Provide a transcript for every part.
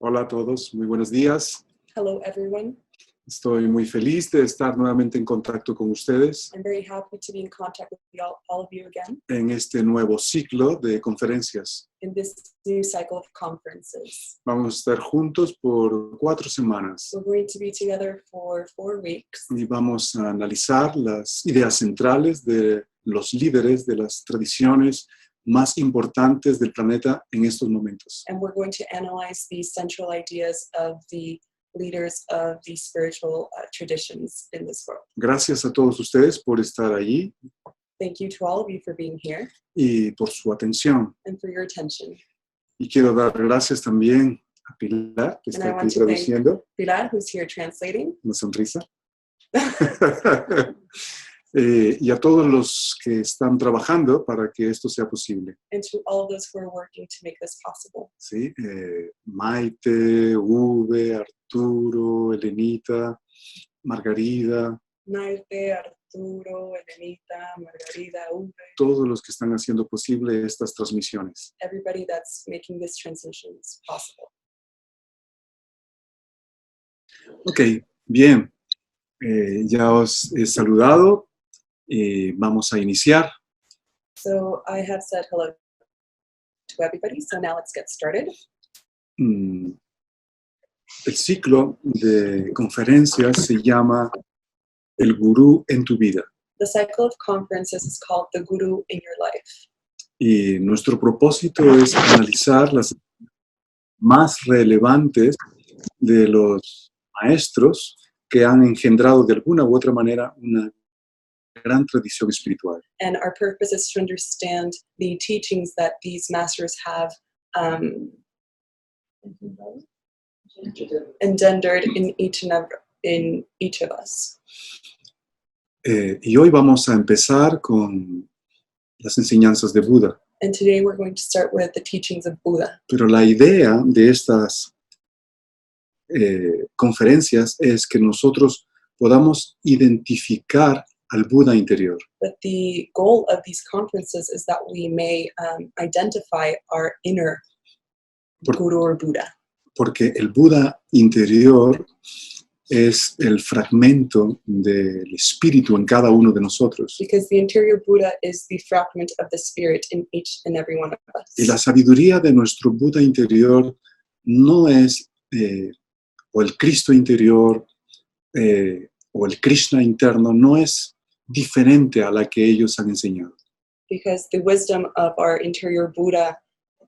Hola a todos, muy buenos días. Hello, everyone. Estoy muy feliz de estar nuevamente en contacto con ustedes I'm very happy to be in contact with all of you again en este nuevo ciclo de conferencias. in this new cycle of conferences. Vamos a estar juntos por 4 semanas We're going to be together for 4 weeks, y vamos a analizar las ideas centrales de los líderes de las tradiciones más importantes del planeta en estos momentos. and we're going to analyze the central ideas of the leaders of the spiritual traditions in this world. Gracias a todos ustedes por estar allí Thank you to all of you for being here y por su atención. and for your attention. Y quiero dar gracias también a Pilar, que And está I aquí want to thank traduciendo. Pilar, who's here translating, Una sonrisa. Y a todos los que están trabajando para que esto sea posible. and to all of those who are working to make this possible. ¿Sí? Maite, Uve, Arturo, Elenita, Margarida, Maite, Arturo, Elenita, Margarida, Uwe, todos los que están haciendo posible estas transmisiones. everybody that's making this transition possible. Ok, bien. Ya os he saludado. Vamos a iniciar. So I have said hello to everybody, so now let's get started. El ciclo de conferencias se llama El Gurú en tu vida. The cycle of conferences is called The Guru in Your Life. Y nuestro propósito es analizar las más relevantes de los maestros que han engendrado de alguna u otra manera una gran tradición espiritual. And our purpose is to understand the teachings that these masters have engendered in each of us. Y hoy vamos a empezar con las enseñanzas de Buda. And today we're going to start with the teachings of Buddha. Pero la idea de estas conferencias es que nosotros podamos identificar al Buda interior. But the goal of these conferences is that we may identify our inner Guru or Buddha. Porque el Buda interior es el fragmento del espíritu en cada uno de nosotros. Because the interior Buddha is the fragment of the spirit in each and every one of us. Y la sabiduría de nuestro Buda interior no es, o el Cristo interior, o el Krishna interno, no es diferente a la que ellos han enseñado. Because the wisdom of our interior Buddha,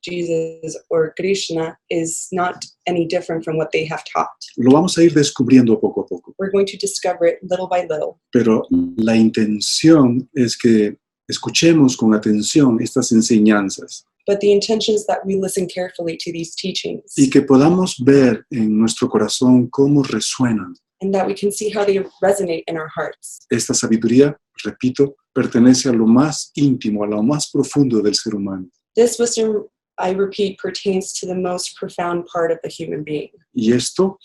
Jesus, or Krishna is not any different from what they have taught. Lo vamos a ir descubriendo poco a poco. We're going to discover it little by little. Pero la intención es que escuchemos con atención estas enseñanzas But the intention is that we listen carefully to these teachings y que podamos ver en nuestro corazón cómo resuenan. and that we can see how they resonate in our hearts. Esta sabiduría, repito, pertenece a lo más íntimo, a lo más profundo del ser humano. This wisdom, I repeat, pertains to the most profound part of the human being. Y esto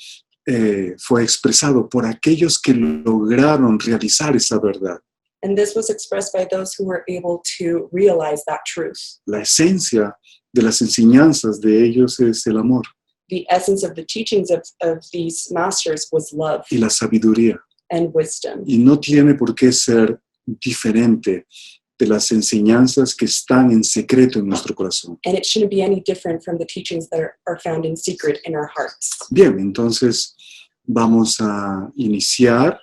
fue expresado por aquellos que lograron realizar esa verdad. And this was expressed by those who were able to realize that truth. La esencia de las enseñanzas de ellos es el amor The essence of the teachings of these masters was love y la sabiduría. and wisdom. Y no tiene por qué ser diferente de las enseñanzas que están en secreto en nuestro corazón. And it shouldn't be any different from the teachings that are found in secret in our hearts. Bien, entonces vamos a iniciar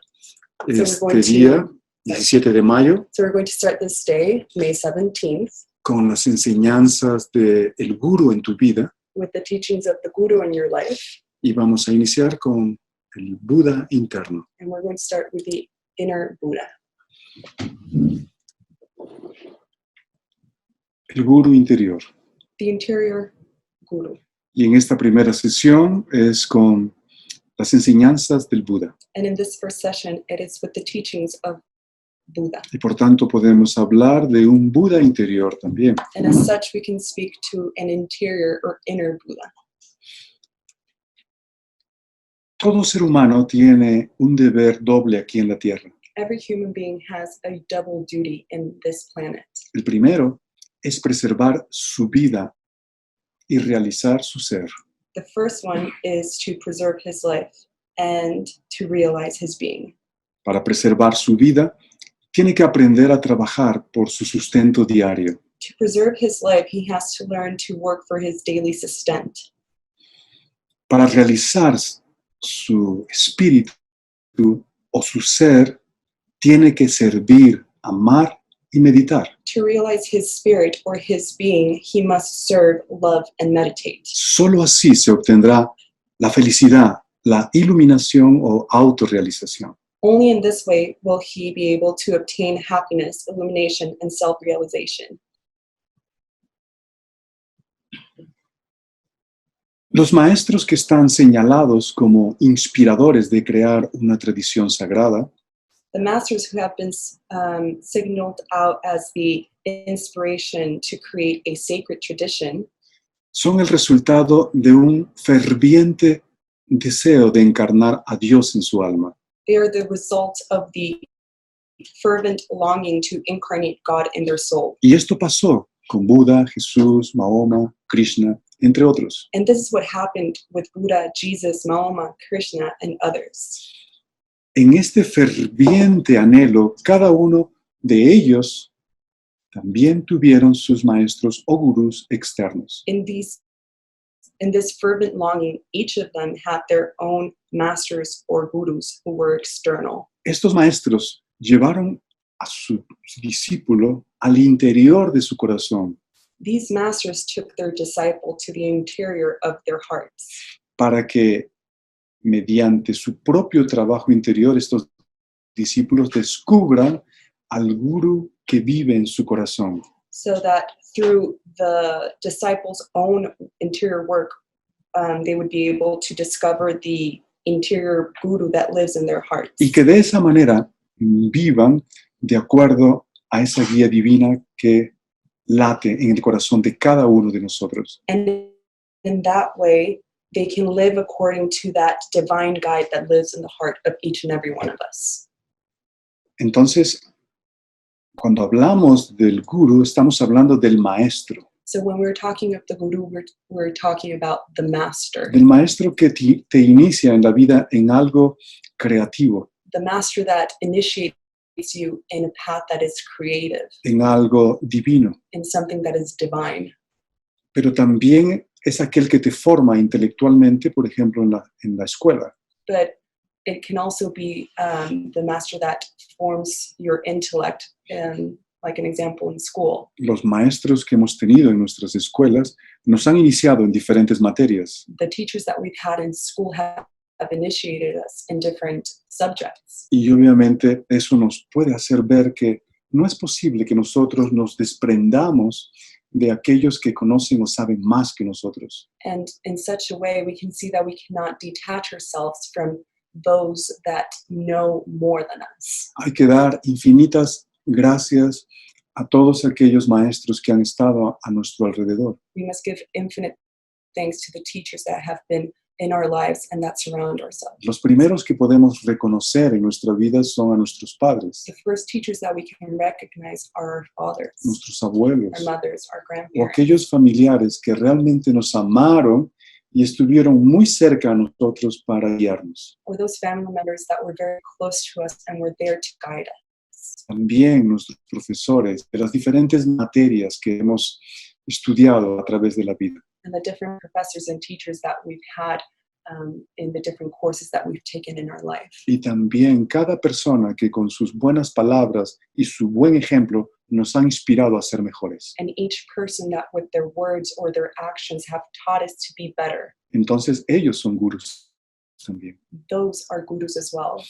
we're este going to- día 17 de mayo So we're going to start this day, May 17th, con las enseñanzas de el Guru en tu vida with the teachings of the Guru in your life. y vamos a iniciar con el Buda interno. And we're going to start with the inner Buddha. El Guru interior. The interior Guru. Y en esta primera sesión es con las enseñanzas del Buda. And in this first session, it is with the teachings of Buddha. Y por tanto podemos hablar de un Buda interior también. And as such, we can speak to an interior or inner Buddha. Todo ser humano tiene un deber doble aquí en la Tierra. Every human being has a double duty in this planet. El primero es preservar su vida y realizar su ser. The first one is to preserve his life and to realize his being. Para preservar su vida, tiene que aprender a trabajar por su sustento diario. To preserve his life, he has to learn to work for his daily sustent. Para realizar su espíritu o su ser, tiene que servir, amar y meditar. To realize his spirit or his being, he must serve, love, and meditate. Solo así se obtendrá la felicidad, la iluminación o autorrealización. Only in this way will he be able to obtain happiness, illumination, and self-realization. Los maestros que están señalados como inspiradores de crear una tradición sagrada The masters who have been signaled out as the inspiration to create a sacred tradition son el resultado de un ferviente deseo de encarnar a Dios en su alma. they are the result of the fervent longing to incarnate God in their soul. Y esto pasó con Buda, Jesús, Mahoma, Krishna, entre otros. And this is what happened with Buddha, Jesus, Mahoma, Krishna, and others. En este ferviente anhelo, cada uno de ellos también tuvieron sus maestros o gurús externos. In this fervent longing, each of them had their own masters or gurus who were external. Estos maestros llevaron a su discípulo al interior de su corazón These masters took their disciple to the interior of their hearts para que, mediante su propio trabajo interior, estos discípulos descubran al gurú que vive en su corazón. so that through the disciples' own interior work, they would be able to discover the interior guru that lives in their hearts. Y que de esa manera vivan de acuerdo a esa guía divina que late en el corazón de cada uno de nosotros. And in that way, they can live according to that divine guide that lives in the heart of each and every one of us. Entonces, cuando hablamos del gurú, estamos hablando del maestro. So when we're talking of the guru, we're talking about the master, Del maestro que te inicia en la vida en algo creativo, the master that initiates you in a path that is creative, en algo divino. in something that is divine. Pero también es aquel que te forma intelectualmente, por ejemplo, en la escuela. But it can also be the master that forms your intellect, like an example in school. Los maestros que hemos tenido en nuestras escuelas nos han iniciado en diferentes materias. The teachers that we've had in school have initiated us in different subjects. Y obviamente eso nos puede hacer ver que no es posible que nosotros nos desprendamos de aquellos que conocen o saben más que nosotros. And in such a way, we can see that we cannot detach ourselves from those that know more than us. Hay que dar infinitas gracias a todos aquellos maestros que han estado a nuestro alrededor. We must give infinite thanks to the teachers that have been in our lives and that surround ourselves. Los primeros que podemos reconocer en nuestra vida son a nuestros padres, The first teachers that we can recognize are our fathers, nuestros abuelos, our mothers, our o grandparents, aquellos familiares que realmente nos amaron y estuvieron muy cerca a nosotros para guiarnos. or those family members that were very close to us and were there to guide us. También nuestros profesores de las diferentes materias que hemos estudiado a través de la vida. And the different professors and teachers that we've had in the different courses that we've taken in our life. Y también cada persona que con sus buenas palabras y su buen ejemplo nos ha inspirado a ser mejores. And each person that with their words or their actions have taught us to be better. Entonces ellos son gurús también. Those are gurus as well.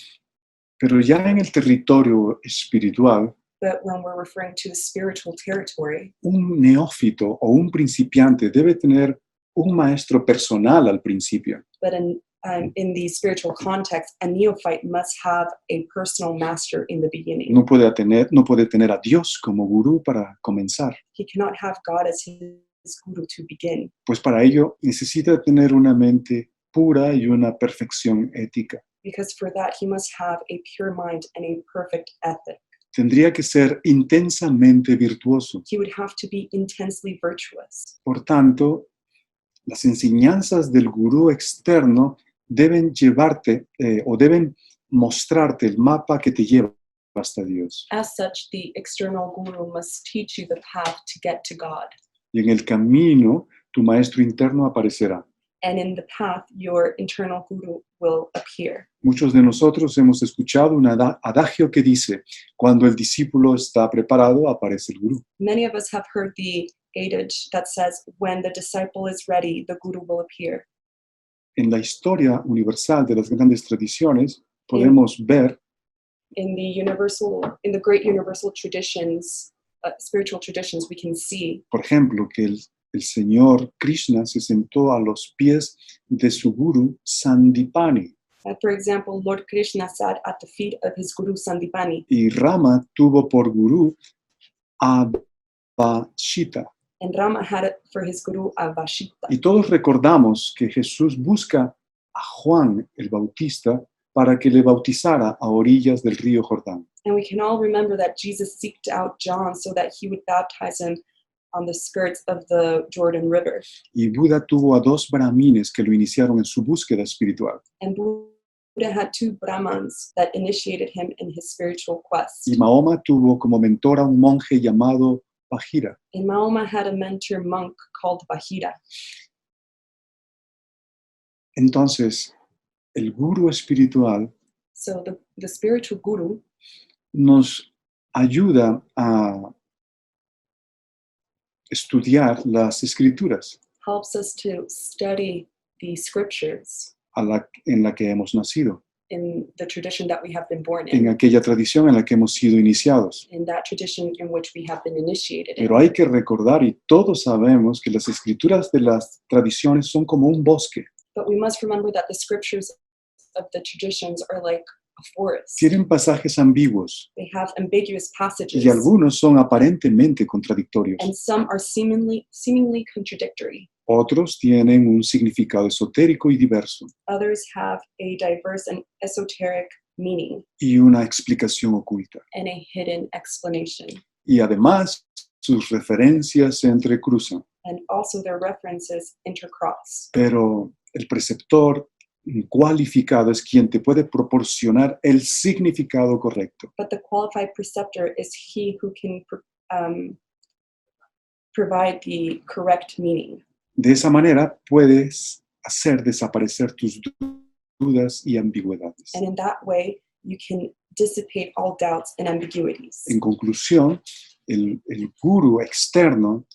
Pero ya en el territorio espiritual, But when we're referring to the spiritual territory, un neófito o un principiante debe tener un maestro personal al principio. but in the spiritual context, a neophyte must have a personal master in the beginning. No puede tener a Dios como gurú para comenzar, He cannot have God as his guru to begin, pues para ello necesita tener una mente pura y una perfección ética. because for that he must have a pure mind and a perfect ethic. Tendría que ser intensamente virtuoso. He would have to be intensely virtuous. Por tanto, Las enseñanzas del gurú externo deben llevarte o deben mostrarte el mapa que te lleva hasta Dios. As such, the external guru must teach you the path to get to God. Y en el camino, tu maestro interno aparecerá. And in the path, your internal guru will appear. Muchos de nosotros hemos escuchado un adagio que dice, cuando el discípulo está preparado, aparece el gurú. Many of us have heard the adage that says, when the disciple is ready, the guru will appear. En la historia universal de las grandes tradiciones, podemos ver In the great universal traditions, spiritual traditions, we can see, por ejemplo, que el Señor Krishna se sentó a los pies de su gurú Sandipani for example, Lord Krishna sat at the feet of his guru Sandipani, y Rama tuvo por gurú a Vashita. and Rama had it for his guru Avashita. Y todos recordamos que Jesús busca a Juan el Bautista para que le bautizara a orillas del río Jordán. And we can all remember that Jesus seeked out John so that he would baptize him on the skirts of the Jordan River. Y Buda tuvo a dos brahmines que lo iniciaron en su búsqueda espiritual. And Buddha had two Brahmans that initiated him in his spiritual quest. Y Mahoma tuvo como mentor a un monje llamado Bahira. And Mahoma had a mentor monk called Bahira. Entonces, el gurú espiritual So the spiritual guru nos ayuda a estudiar las escrituras helps us to study the scriptures en la que hemos nacido, in the tradition that we have been born en in, aquella tradición en la que hemos sido iniciados. in that tradition in which we have been initiated in. Pero hay que recordar, y todos sabemos, que las escrituras de las tradiciones son como un bosque. But we must remember that the scriptures of the traditions are like a forest. Tienen pasajes ambiguos They have ambiguous passages, y algunos son aparentemente contradictorios. and some are seemingly contradictory. Otros tienen un significado esotérico y diverso Others have a diverse and esoteric meaning y una explicación oculta. and a hidden explanation. Y además, sus referencias se entrecruzan. And also their references intercross. Pero el preceptor cualificado es quien te puede proporcionar el significado correcto. But the qualified preceptor is he who can provide the correct meaning. De esa manera puedes hacer desaparecer tus dudas y ambigüedades. And in that way, you can dissipate all doubts and ambiguities. En conclusión, el gurú externo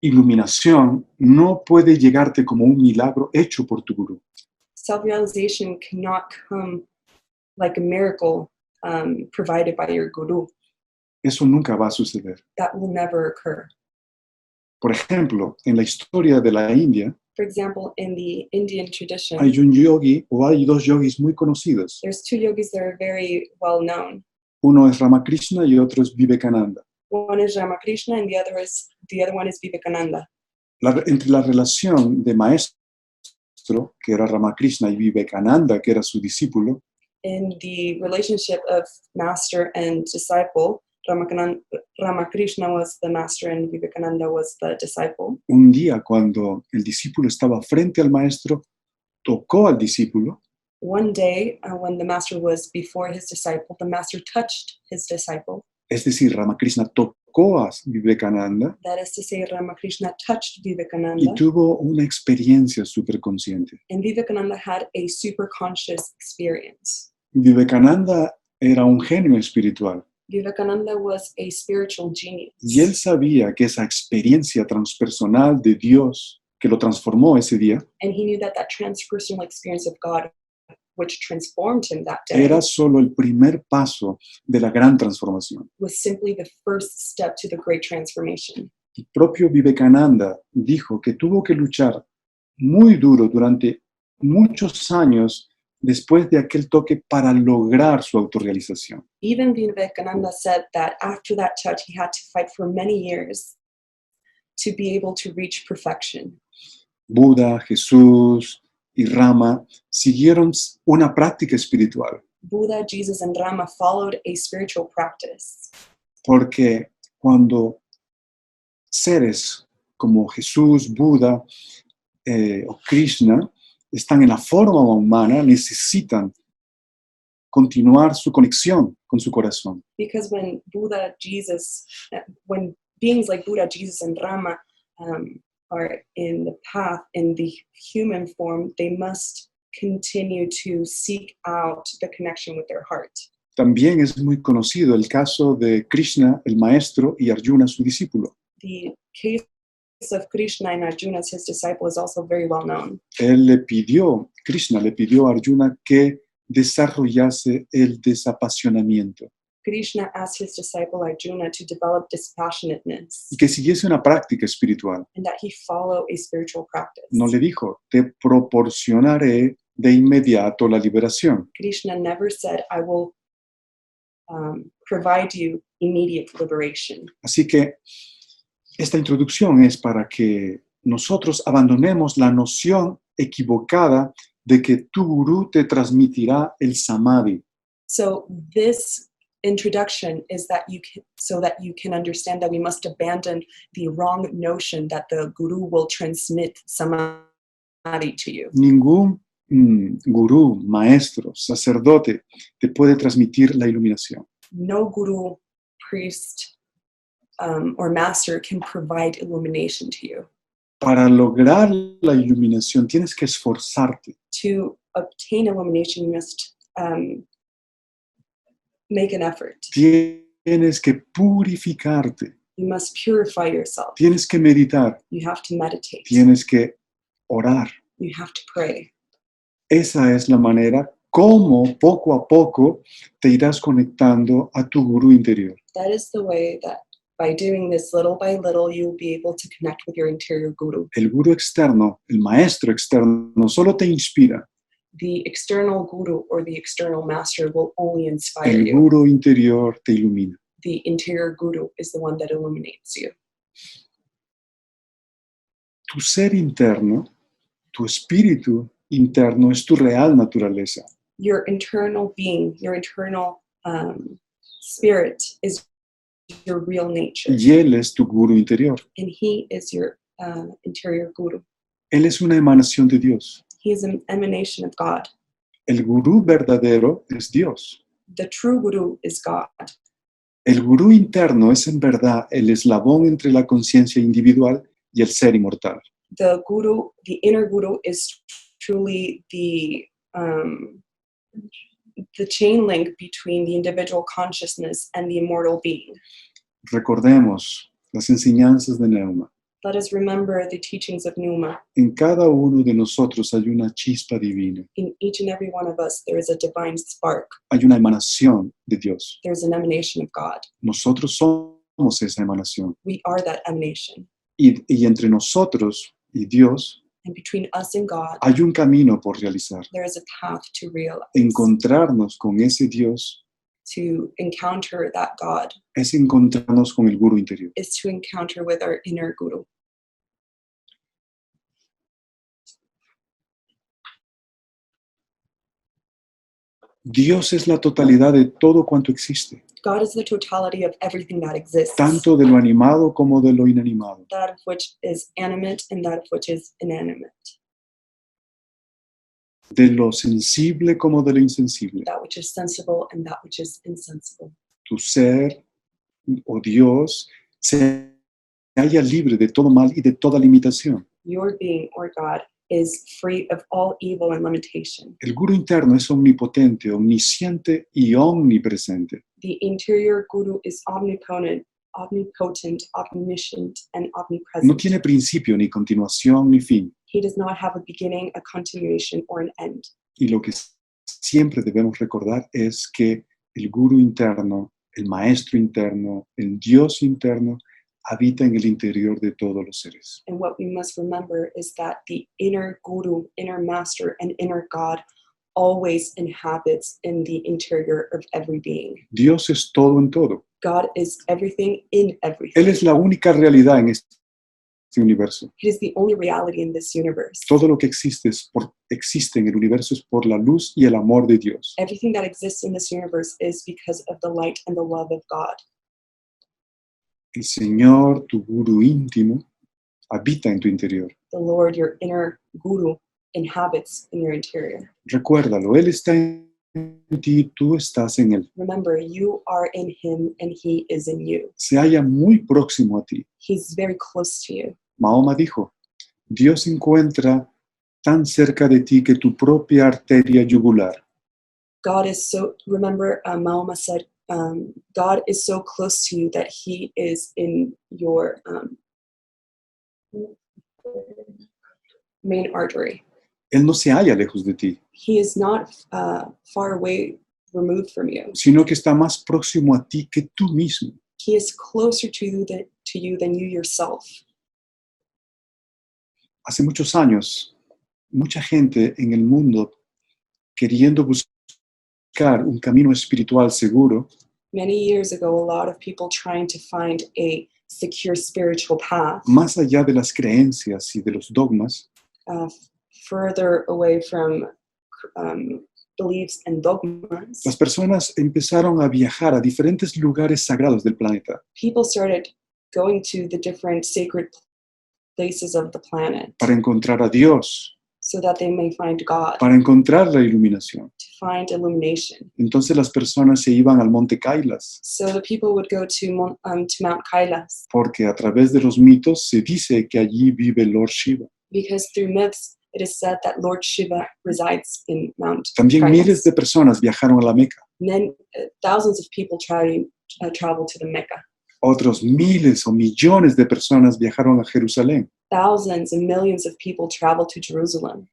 iluminación no puede llegarte como un milagro hecho por tu gurú. Self-realization cannot come like a miracle provided by your guru. Eso nunca va a suceder. That will never occur. Por ejemplo, en la historia de la India, For example, in the Indian tradition, hay un yogi o hay dos yogis muy conocidos. there's two yogis that are very well known. Uno es Ramakrishna y otro es Vivekananda. One is Ramakrishna and the other one is Vivekananda. Entre la relación de maestro, que era Ramakrishna, y Vivekananda, que era su discípulo, In the relationship of master and disciple, Ramakrishna was the master and Vivekananda was the disciple. un día cuando el discípulo estaba frente al maestro, tocó al discípulo One day, when the master was before his disciple, the master touched his disciple. Es decir, Ramakrishna tocó a Vivekananda That is to say, Ramakrishna touched y Vivekananda, tuvo una experiencia superconsciente. and Vivekananda had a super conscious experience. Vivekananda era un genio espiritual Vivekananda was a spiritual genius. y él sabía que esa experiencia transpersonal de Dios que lo transformó ese día, and he knew that that transpersonal experience of God, which transformed him that day, era solo el primer paso de la gran transformación. was simply the first step to the great transformation. El propio Vivekananda dijo que tuvo que luchar muy duro durante muchos años después de aquel toque para lograr su autorrealización. Even Vivekananda said that after that touch, he had to fight for many years to be able to reach perfection. Buda, Jesús y Rama siguieron una práctica espiritual, Buddha, Jesus, and Rama followed a spiritual practice porque cuando seres como Jesús, Buda o Krishna están en la forma humana, necesitan continuar su conexión con su corazón. because when beings like Buddha, Jesus, and Rama are in the path in the human form, they must continue to seek out the connection with their heart. También es muy conocido el caso de Krishna, el maestro, y Arjuna, su discípulo. The case of Krishna and Arjuna, his disciple, is also very well known. Krishna le pidió a Arjuna que desarrollase el desapasionamiento Krishna asked his disciple Arjuna to develop dispassionateness y que siguiese una práctica espiritual. and that he follow a spiritual practice. No le dijo, te proporcionaré de inmediato la liberación. Krishna never said, I will provide you immediate liberation. Así que esta introducción es para que nosotros abandonemos la noción equivocada de que tu gurú te transmitirá el samadhi. So this introduction is that so that you can understand that we must abandon the wrong notion that the guru will transmit samadhi to you. Ningún gurú, maestro, sacerdote te puede transmitir la iluminación. No guru, priest, or master can provide illumination to you. Para lograr la iluminación tienes que esforzarte. To obtain illumination, you must make an effort. Tienes que purificarte. You must purify yourself. Tienes que meditar. You have to meditate. Tienes que orar. You have to pray. Esa es la manera como poco a poco te irás conectando a tu gurú interior. That is the way that by doing this little by little, you'll be able to connect with your interior guru. El gurú externo, el maestro externo, solo te inspira. The external guru or the external master will only inspire El you. gurú interior te ilumina. The interior guru is the one that illuminates you. Tu ser interno, tu espíritu interno es tu real naturaleza. Your internal being, your internal spirit is your real nature. Y él es tu gurú interior. And he is your interior guru. Él es una emanación de Dios. He is an emanation of God. El gurú verdadero es Dios. The true guru is God. El gurú interno es en verdad el eslabón entre la conciencia individual y el ser inmortal. The inner guru is truly the chain link between the individual consciousness and the immortal being. Recordemos las enseñanzas de Neuma. Let us remember the teachings of Numa. En cada uno de nosotros hay una chispa divina. In each and every one of us, there is a divine spark. Hay una emanación de Dios. There's an emanation of God. Nosotros somos esa emanación. We are that emanation. Y entre nosotros y Dios And between us and God, hay un camino por realizar. there is a path to realize. Encontrarnos con ese Dios To encounter that God es encontrarnos con el gurú interior. is to encounter with our inner guru. Dios es la totalidad de todo cuanto existe, God is the totality of everything that exists. tanto de lo animado como de lo inanimado. That of which is animate and that of which is inanimate. De lo sensible como de lo insensible. That which is sensible and that which is insensible. Tu ser, o Dios, se halla libre de todo mal y de toda limitación. Your being or God is free of all evil and limitation. El gurú interno es omnipotente, omnisciente y omnipresente. The interior guru is omnipotent, omnipotent, omniscient, and No omnipresent. tiene principio, ni continuación, ni fin. He does not have a beginning, a continuation, or an end. Y lo que siempre debemos recordar es que el guru interno, el maestro interno, el Dios interno, habita en el interior de todos los seres. And what we must remember is that the inner guru, inner master, and inner God always inhabits in the interior of every being. Dios es todo en todo. God is everything in Él everything. es la única realidad en este universo. He is the only reality in this universe. Todo lo que existe en el universo es por la luz y el amor de Dios. Everything that exists in this universe is because of the light and the love of God. El Señor, tu guru íntimo, habita en tu interior. The Lord, your inner guru, inhabits in your interior. Recuérdalo, Él está en ti, tú estás en Él. Remember, you are in him and he is in you. Se halla muy próximo a ti. He's very close to you. Mahoma dijo, Dios se encuentra tan cerca de ti que tu propia arteria yugular. God is so, remember, Mahoma said, God is so close to you that he is in your main artery. Él no se halla lejos de ti, He is not far away, removed from you. sino que está más próximo a ti que tú mismo. He is closer to you than you yourself. Hace muchos años, mucha gente en el mundo, queriendo buscar un camino espiritual seguro, Many years ago, a lot of people trying to find a secure spiritual path, más allá de las creencias y de los dogmas, further away from beliefs and dogmas. las personas empezaron a viajar a diferentes lugares sagrados del planeta People started going to the different sacred places of the planet para encontrar a Dios, so that they may find God, para encontrar la iluminación. to find illumination. Entonces las personas se iban al monte Kailas, So the people would go to Mount Kailas porque a través de los mitos se dice que allí vive Lord Shiva. because through myths it is said that Lord Shiva resides in Mount También miles Kailas. de personas viajaron a la Meca. Thousands of people travel to the Mecca. Otros miles o millones de personas viajaron a Jerusalén. Thousands and millions of people travel to Jerusalem.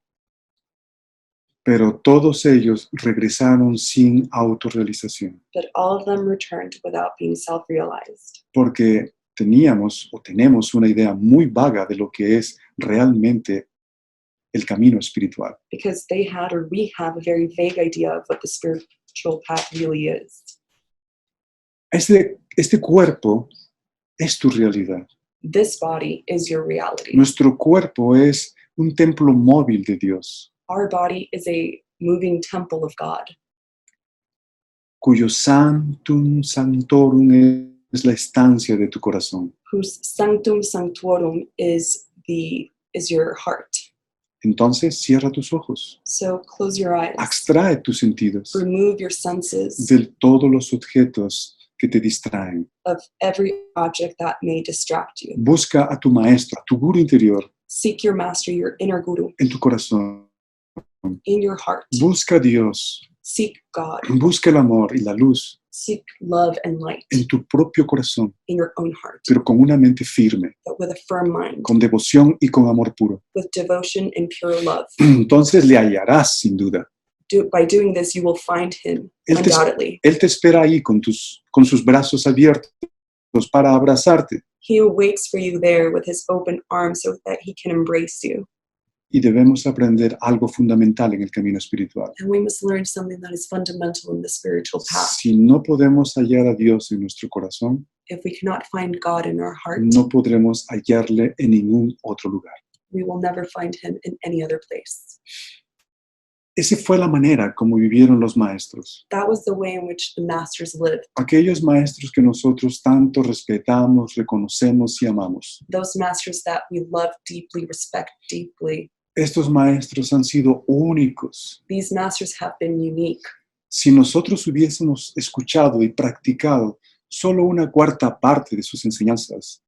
Pero todos ellos regresaron sin autorrealización, But all of them returned without being self-realized porque tenemos o tenemos una idea muy vaga de lo que es realmente el camino espiritual. because they had, or we have, a very vague idea of what the spiritual path really is. Este cuerpo es tu realidad. This body is your reality. Nuestro cuerpo es un templo móvil de Dios, Our body is a moving temple of God, cuyo sanctum sanctorum es la estancia de tu corazón. whose sanctum sanctorum is your heart. Entonces cierra tus ojos, So close your eyes. abstrae tus sentidos Remove your senses de todos los objetos que te distraen. of every object that may distract you. Busca a tu maestro, a tu guru interior Seek your master, your inner guru, en tu corazón. in your heart. Busca a Dios, Seek God. busca el amor y la luz Seek love and light en tu propio corazón, in your own heart, pero con una mente firme, but with a firm mind, con devoción y con amor puro. with devotion and pure love. Entonces le hallarás sin duda. By doing this, you will find him, Él te, undoubtedly. él te espera ahí con sus brazos abiertos para abrazarte, He waits for you there with his open arms so that he can embrace you. y debemos aprender algo fundamental en el camino espiritual. And we must learn something that is fundamental in the spiritual path. Si no podemos hallar a Dios en nuestro corazón, If we cannot find God in our heart, no podremos hallarle en ningún otro lugar. we will never find him in any other place. Esa fue la manera como vivieron los maestros. That was the way in which the masters lived. Aquellos maestros que nosotros tanto respetamos, reconocemos y amamos. Those masters that we love deeply, respect deeply. Estos maestros han sido únicos. These masters have been unique. Si nosotros hubiésemos escuchado y practicado solo una cuarta parte de sus enseñanzas,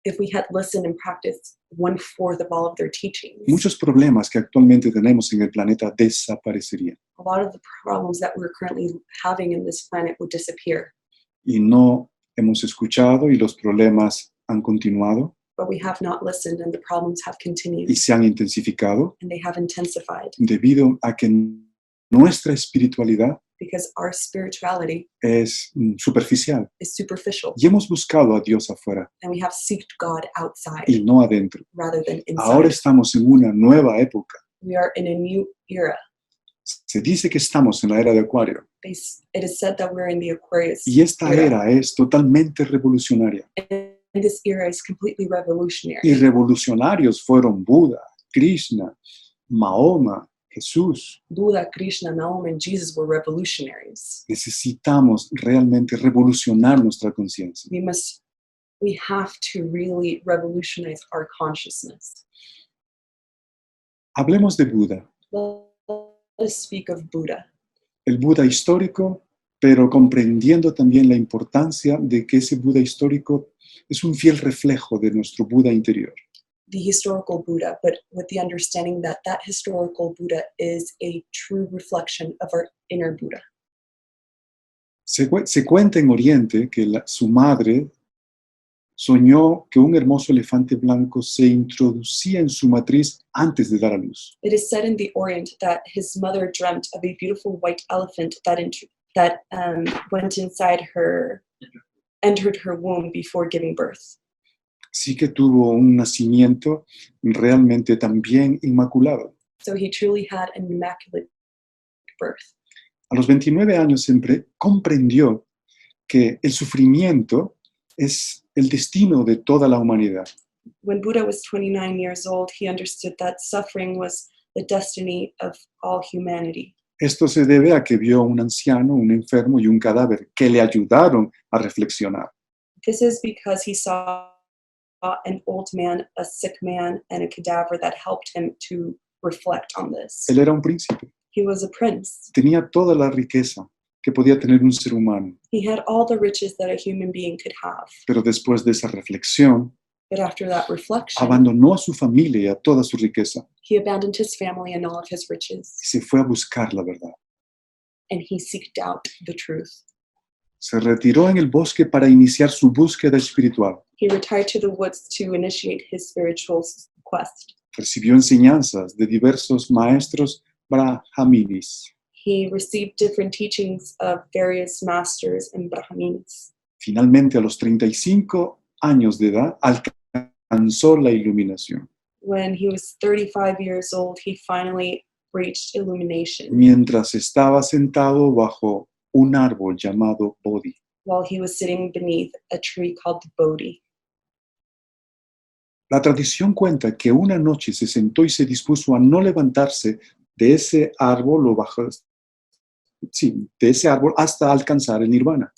If we had listened and practiced 1/4 of all of their teachings, muchos problemas que actualmente tenemos en el planeta desaparecerían. a lot of the problems that we're currently having in this planet would disappear. Y no Hemos escuchado y los problemas han continuado but we have not listened and the problems have continued y se han intensificado and they have intensified debido a que nuestra espiritualidad because our spirituality es superficial is superficial y hemos buscado a Dios afuera and we have sought God outside y no adentro. rather than Ahora inside. estamos en una nueva época. We are in a new era. Se dice que estamos en la era de Acuario It is said that we're in the Aquarius y esta era. era es totalmente revolucionaria. And this era is completely revolutionary. Y revolucionarios fueron Buda, Krishna, Mahoma, Jesús. Buddha, Krishna, Mahoma, and Jesus were revolutionaries. Necesitamos realmente revolucionar nuestra conciencia. We have to really revolutionize our consciousness. Hablemos de Buda, Let us speak of Buddha, el Buda histórico, pero comprendiendo también la importancia de que ese Buda histórico es un fiel reflejo de nuestro Buda interior. the historical Buddha, but with the understanding that that historical Buddha is a true reflection of our inner Buddha. Se cuenta en Oriente que su madre soñó que un hermoso elefante blanco se introducía en su matriz antes de dar a luz. It is said in the Orient that his mother dreamt of a beautiful white elephant that went inside her, entered her womb before giving birth. Sí que tuvo un nacimiento realmente también inmaculado. So he truly had an immaculate birth. A los 29 años siempre comprendió que el sufrimiento es el destino de toda la humanidad. When Buddha was 29 years old, he understood that suffering was the destiny of all humanity. Esto se debe a que vio a un anciano, un enfermo y un cadáver que le ayudaron a reflexionar. This is because he saw an old man, a sick man, and a cadaver that helped him to reflect on this. Él era un príncipe, He was a prince. tenía toda la riqueza que podía tener un ser humano, He had all the riches that a human being could have. pero después de esa reflexión, But after that reflection, abandonó a su familia y a toda su riqueza he abandoned his family and all of his riches, y se fue a buscar la verdad. and he seeked out the truth. Se retiró en el bosque para iniciar su búsqueda espiritual. He retired to the woods to initiate his spiritual quest. Recibió enseñanzas de diversos maestros brahminis. He received different teachings of various masters and Brahmins. Finalmente, a los 35 años de edad, alcanzó la iluminación, When he was 35 years old, he finally reached illumination mientras estaba sentado bajo un árbol llamado Bodhi. while he was sitting beneath a tree called the Bodhi. La tradición cuenta que una noche se sentó y se dispuso a no levantarse de ese árbol de ese árbol hasta alcanzar el nirvana.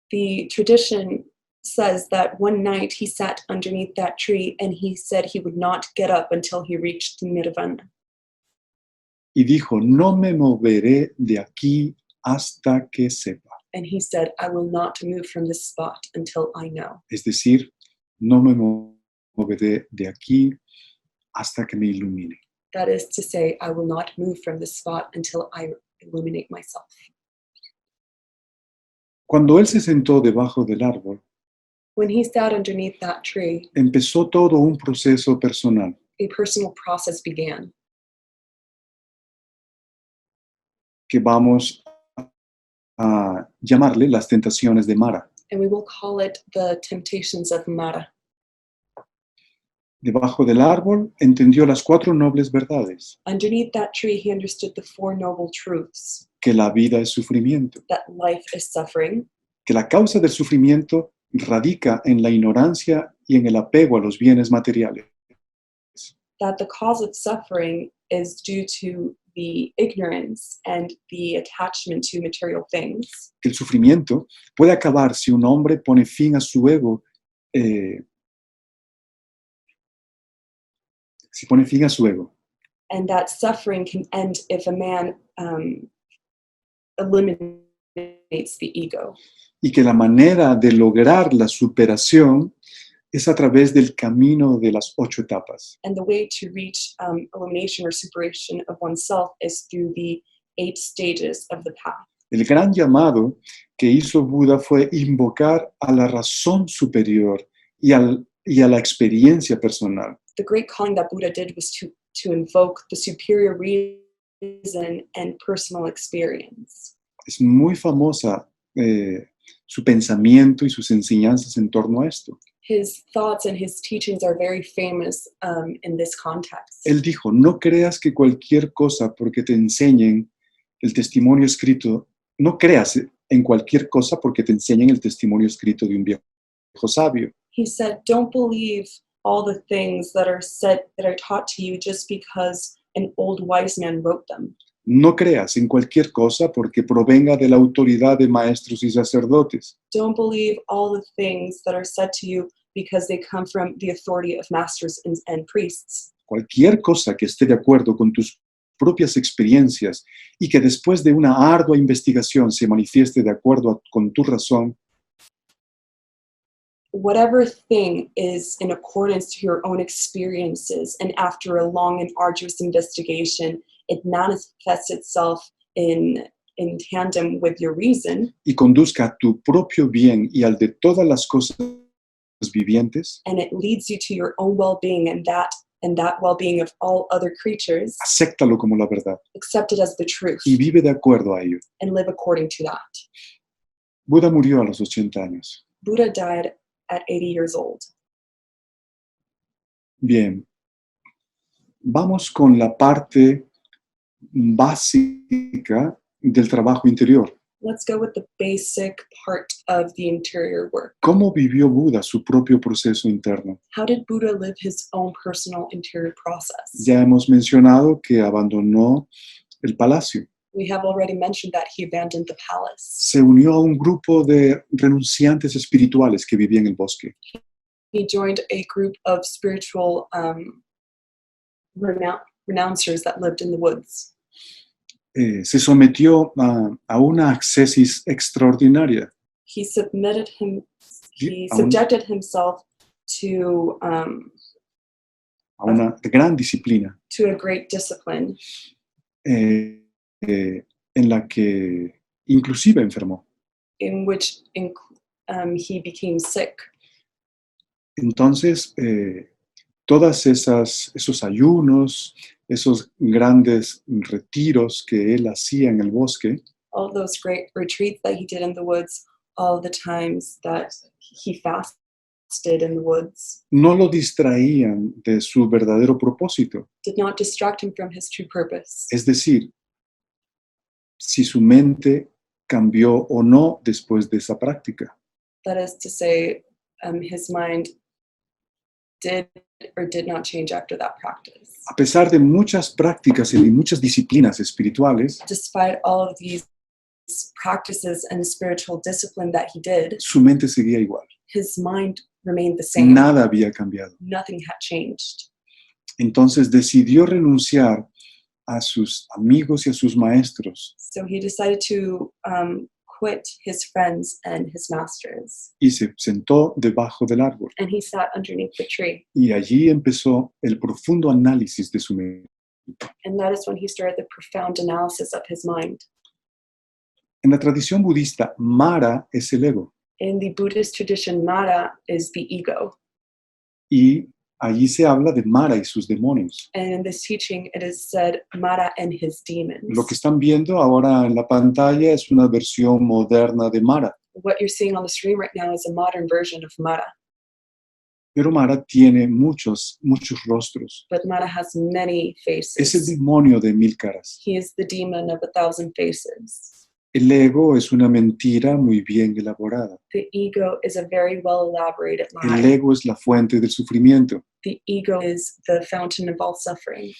The tradition says that one night he sat underneath that tree and he said he would not get up until he reached nirvana. Y dijo, no me moveré de aquí hasta que sepa. And he said, I will not move from this spot until I know. Es decir, no me moveré de aquí hasta que me ilumine. That is to say, I will not move from this spot until I illuminate myself. Cuando él se sentó debajo del árbol, When he sat underneath that tree, empezó todo un proceso personal. a personal process began Que vamos a llamarle las tentaciones de Mara. and we will call it the temptations of Mara. Debajo del árbol entendió las 4 nobles verdades, Underneath that tree, he understood the 4 noble truths, que la vida es sufrimiento, that life is suffering, que la causa del sufrimiento radica en la ignorancia y en el apego a los bienes materiales, that the cause of suffering is due to the ignorance and the attachment to material things, que el sufrimiento puede acabar si un hombre pone fin a su ego, and that suffering can end if a man eliminates the ego, y que la manera de lograr la superación es a través del camino de las 8 etapas. and the way to reach elimination or superation of oneself is through the 8 stages of the path. El gran llamado que hizo Buda fue invocar a la razón superior y a la experiencia personal. The great calling that Buddha did was to invoke the superior reason and personal experience. Es muy famosa su pensamiento y sus enseñanzas en torno a esto. His thoughts and his teachings are very famous in this context. Él dijo, no creas que cualquier cosa porque te enseñen el testimonio escrito, no creas en cualquier cosa porque te enseñen el testimonio escrito de un viejo sabio. He said, don't believe all the things that are said, that are taught to you just because an old wise man wrote them. No creas en cualquier cosa porque provenga de la autoridad de maestros y sacerdotes. Don't believe all the things that are said to you because they come from the authority of masters and priests. Cualquier cosa que esté de acuerdo con tus propias experiencias y que después de una ardua investigación se manifieste de acuerdo con tu razón, Whatever thing is in accordance to your own experiences, and after a long and arduous investigation, it manifests itself in tandem with your reason, y conduzca a tu propio bien y al de todas las cosas vivientes, and it leads you to your own well-being and that well-being of all other creatures, acéptalo como la verdad accept it as the truth y vive de acuerdo a ello. and live according to that. Buda murió a los 80 años. Buddha died at 80 years old. Bien, vamos con la parte básica del trabajo interior. Let's go with the basic part of the interior work. ¿Cómo vivió Buda su propio proceso interno? How did Buddha live his own personal interior process? Ya hemos mencionado que abandonó el palacio. We have already mentioned that he abandoned the palace. Se unió a un grupo de renunciantes espirituales que vivía en el bosque. He joined a group of spiritual renouncers that lived in the woods. Se sometió a una ascesis extraordinaria. He subjected himself to A una gran disciplina a great discipline en la que inclusive enfermó. in which he became sick. Entonces, todas esos ayunos, esos grandes retiros que él hacía en el bosque, All those great retreats that he did in the woods, all the times that he fasted in the woods, no lo distraían de su verdadero propósito. did not distract him from his true purpose. Es decir, si su mente cambió o no después de esa práctica. That is to say, his mind did or did not change after that practice. A pesar de muchas prácticas y de muchas disciplinas espirituales, Despite all of these practices and spiritual discipline that he did, su mente seguía igual. his mind remained the same. Nada había cambiado. Nothing had changed. Entonces decidió renunciar a sus amigos y a sus maestros So he decided to quit his friends and his masters, y se sentó debajo del árbol. and he sat underneath the tree. Y allí empezó el profundo análisis de su mente. And that is when he started the profound analysis of his mind. En la tradición budista, Mara es el ego. In the Buddhist tradition, Mara is the ego. Y allí se habla de Mara y sus demonios. And in this teaching, it is said Mara and his demons. Lo que están viendo ahora en la pantalla es una versión moderna de Mara. What you're seeing on the screen right now is a modern version of Mara. Pero Mara tiene muchos rostros. But Mara has many Es el faces. demonio de 1000 caras. He is the demon of 1,000 faces. El ego es una mentira muy bien elaborada. The ego is a very well elaborated El lie. ego es la fuente del sufrimiento. The ego is the fountain of all suffering.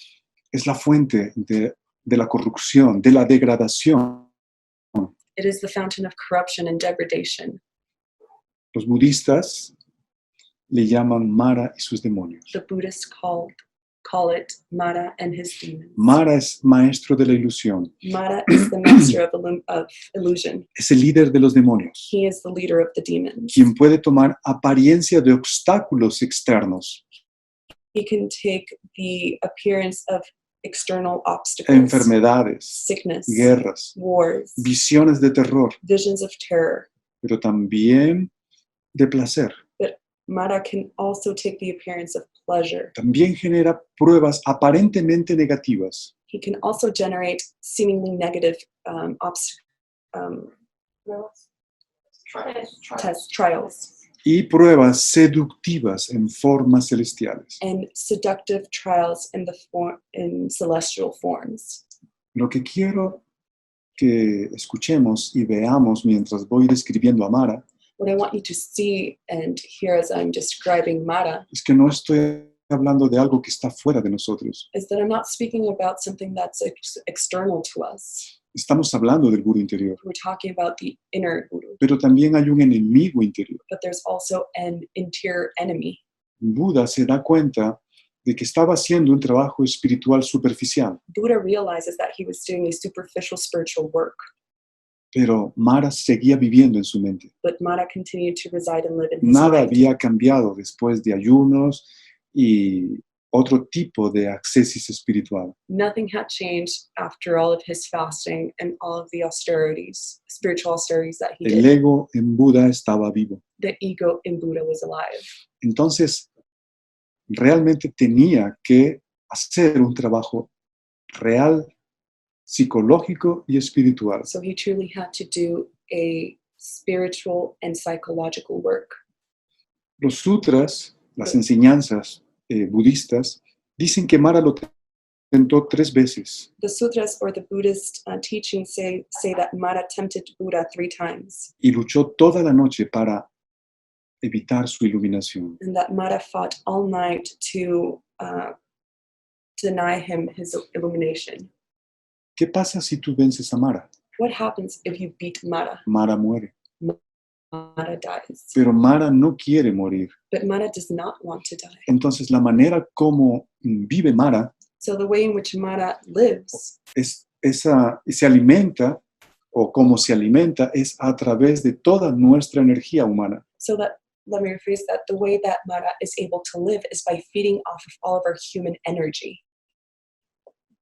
Es la fuente de la corrupción, de la degradación. It is the fountain of corruption and degradation. Los budistas le llaman Mara y sus demonios. The Buddhists call it Mara and his demons. Mara es maestro de la ilusión. Mara is the master of illusion. Es el líder de los demonios, He is the leader of the demons. quien puede tomar apariencia de obstáculos externos He can take the appearance of external obstacles, enfermedades, sickness, guerras, wars, visiones de terror, visions of terror. pero también de placer. Mara can also take the appearance of pleasure. También genera pruebas aparentemente negativas He can also generate seemingly negative trials y pruebas seductivas en formas celestiales. and seductive trials in celestial forms. Lo que quiero que escuchemos y veamos mientras voy describiendo a Mara What I want you to see and hear as I'm describing Mara es que no estoy hablando de algo que está fuera de nosotros. is that I'm not speaking about something that's external to us. Estamos hablando del gurú interior, We're talking about the inner guru, pero también hay un enemigo interior. but there's also an interior enemy. Buda se da cuenta de que estaba haciendo un trabajo espiritual superficial, Buddha realizes that he was doing a superficial spiritual work, pero Mara seguía viviendo en su mente. but Mara continued to reside and live in his Nada mind. había cambiado después de ayunos y otro tipo de ascesis espiritual. Nothing had changed after all of his fasting and all of the austerities, spiritual austerities that he El did. ego en Buda estaba vivo. The ego in Buddha was alive. Entonces, realmente tenía que hacer un trabajo real, psicológico y espiritual. So he truly had to do a spiritual and psychological work. Los sutras, las enseñanzas budistas, dicen que Mara lo tentó 3 veces. The sutras or the Buddhist teachings say that Mara tempted Buddha 3 times, Y luchó toda la noche para evitar su iluminación. and that Mara fought all night to deny him his illumination. ¿Qué pasa si tú vences a Mara? What happens if you beat Mara? Mara muere. Mara dies. Pero Mara no quiere morir. But Mara does not want to die. Entonces la manera como vive Mara So the way in which Mara lives se alimenta, o como se alimenta, es a través de toda nuestra energía humana. so that, let me rephrase that, the way that Mara is able to live is by feeding off of all of our human energy.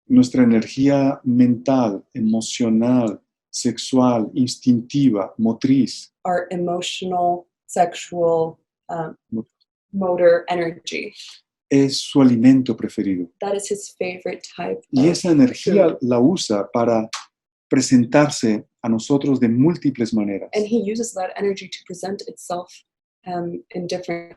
Nuestra energía mental, emocional, sexual, instintiva, motriz, Our emotional, sexual, motor energy. es su alimento preferido. That is his favorite type Y of esa energía food. la usa para presentarse a nosotros de múltiples maneras. And he uses that energy to present itself in different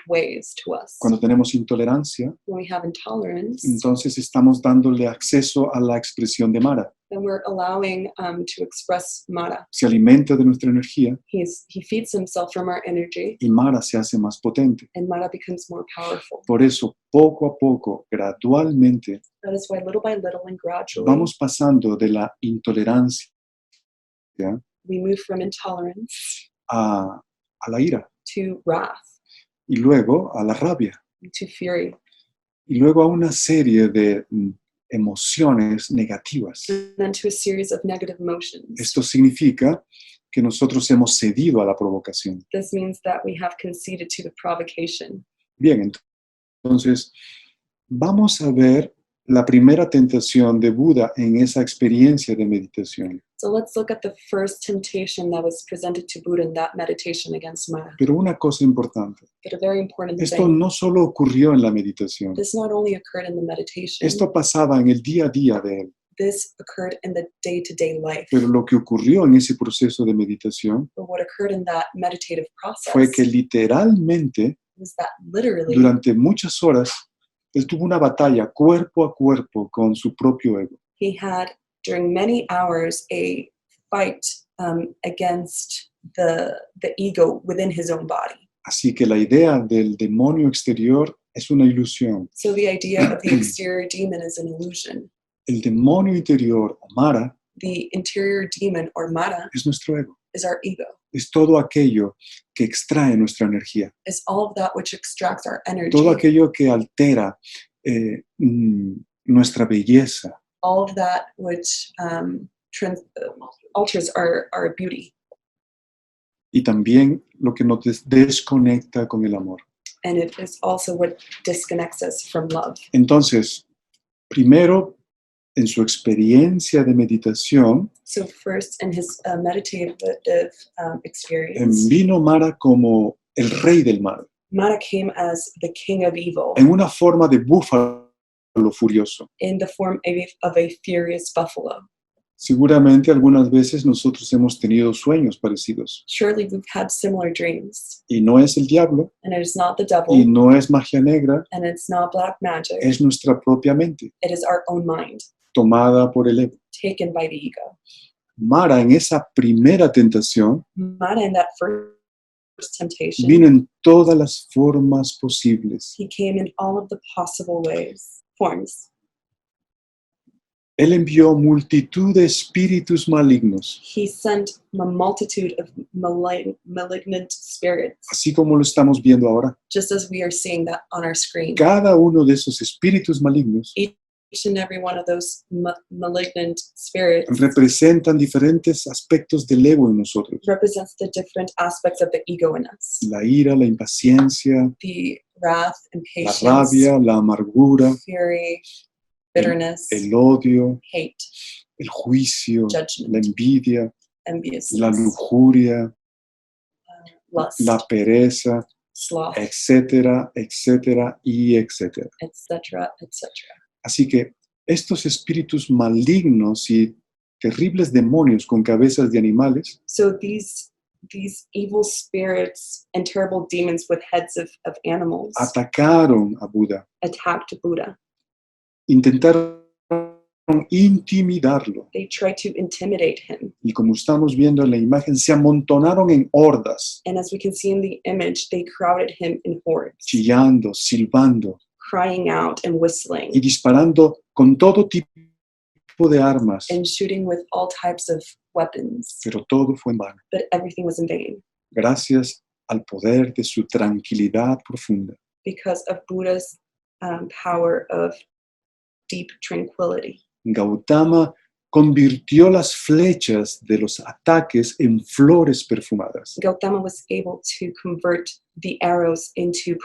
ways to us. Cuando tenemos intolerancia, When we have intolerance, entonces estamos dándole acceso a la expresión de Mara. then we're allowing to express Mara. Se alimenta de nuestra energía He feeds himself from our energy, y Mara se hace más potente. and Mara becomes more powerful. Por eso, poco a poco, gradualmente, That is why little by little and gradually vamos pasando de la intolerancia we move from intolerance a la ira, to wrath, y luego a la rabia, to fury, y luego a una serie de emociones negativas. and then to a series of negative emotions. Esto significa que nosotros hemos cedido a la provocación. This means that we have conceded to the provocation. Bien, entonces vamos a ver la primera tentación de Buda en esa experiencia de meditación. So let's look at the first temptation that was presented to Buddha in that meditation against Mara. Pero una cosa importante, But a very important esto thing, no solo ocurrió en la meditación, this not only occurred in the meditation, esto pasaba en el día a día de él, this occurred in the day-to-day life. pero lo que ocurrió en ese proceso de meditación But what occurred in that meditative process fue que literalmente was that literally durante muchas horas él tuvo una batalla cuerpo a cuerpo con su propio ego. he had, during many hours, a fight against the ego within his own body. Así que la idea del demonio exterior es una ilusión. So the idea of the exterior demon is an illusion. El demonio interior, o Mara, The interior demon, or Mara, es nuestro ego. is our ego. Es todo aquello que extrae nuestra energía, Is all of that which extracts our energy, todo aquello que altera nuestra belleza, all of that which alters our beauty. y también lo que nos desconecta con el amor. And it is also what disconnects us from love. Entonces, Primero, en su experiencia de meditación, So first, in his meditative experience, vino Mara como el rey del mal, Mara came as the king of evil en una forma de búfalo furioso. in the form of a furious buffalo. Seguramente algunas veces nosotros hemos tenido sueños parecidos. Surely we've had similar dreams, Y no es el diablo, and it is not the y devil, no es magia negra, and it's not black magic. es nuestra propia mente, It is our own mind, tomada por el ego. taken by the ego. Mara, en esa primera tentación, Mara, in that first temptation, vino en todas las formas posibles. he came in all of the possible forms. Él envió multitud de espíritus malignos, He sent a multitude of malignant spirits, así como lo estamos viendo ahora. just as we are seeing that on our screen. Cada uno de esos espíritus malignos Each and every one of those malignant spirits representan diferentes aspectos del ego en nosotros. represents the different aspects of the ego in us. La ira, la impaciencia, The wrath, la impatience, rabia, la amargura, fury, bitterness, el odio, hate, el juicio, judgment, la envidia, la enviousness, lujuria, lust, la pereza, sloth, etcétera, etcétera y etcétera. etc., etc. Así que estos espíritus malignos y terribles demonios con cabezas de animales So these evil spirits and terrible demons with heads of animals atacaron a Buda, attacked Buddha. intentaron intimidarlo They tried to intimidate him. y, como estamos viendo en la imagen, se amontonaron en hordas, And as we can see in the image, they crowded him in hordes, chillando, silbando crying out and whistling y disparando con todo tipo de armas, and shooting with all types of weapons. pero todo fue en vano, But everything was in vain gracias al poder de su tranquilidad profunda. because of Buddha's power of deep tranquility. Gautama convirtió las flechas de los ataques en flores perfumadas. Gautama was able to convert the arrows into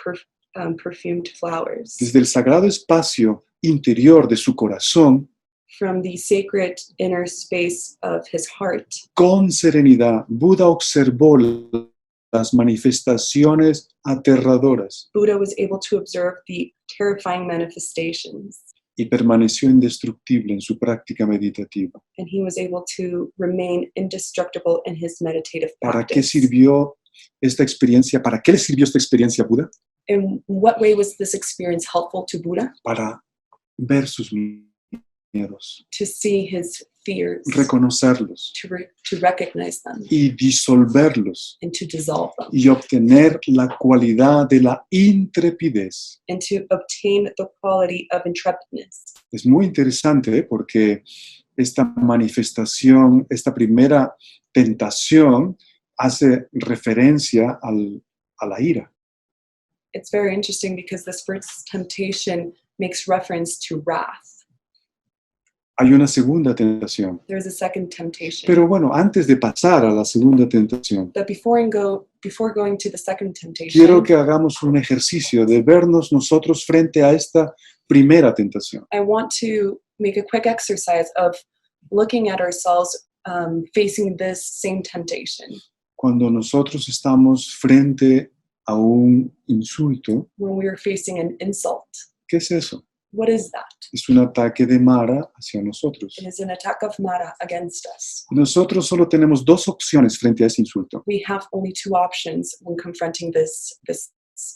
perfumed flowers. Desde el sagrado espacio interior de su corazón, From the sacred inner space of his heart, con serenidad, Buda observó las manifestaciones aterradoras Buddha was able to observe the terrifying manifestations, y permaneció indestructible en su práctica meditativa. and he was able to remain indestructible in his meditative ¿Para qué practice. sirvió esta experiencia? ¿Para qué le sirvió esta experiencia a Buda? In what way was this experience helpful to Buddha? Para ver sus miedos, To see his fears, reconocerlos to recognize them, y disolverlos and to dissolve them, y obtener la cualidad de la intrepidez. and to obtain the quality of intrepidness. Es muy interesante porque esta manifestación, esta primera tentación, hace referencia a la ira. It's very interesting because this first temptation makes reference to wrath. Hay una segunda tentación. There's a second temptation. Pero bueno, antes de pasar a la segunda tentación, But before going to the second temptation, quiero que hagamos un ejercicio de vernos nosotros frente a esta primera tentación. I want to make a quick exercise of looking at ourselves facing this same temptation. Cuando nosotros estamos frente a un insulto, When we are facing an insult, ¿qué es eso? what is that? Es un ataque de Mara hacia nosotros. It is an attack of Mara against us. Nosotros solo tenemos dos opciones frente a ese insulto. We have only two options when confronting this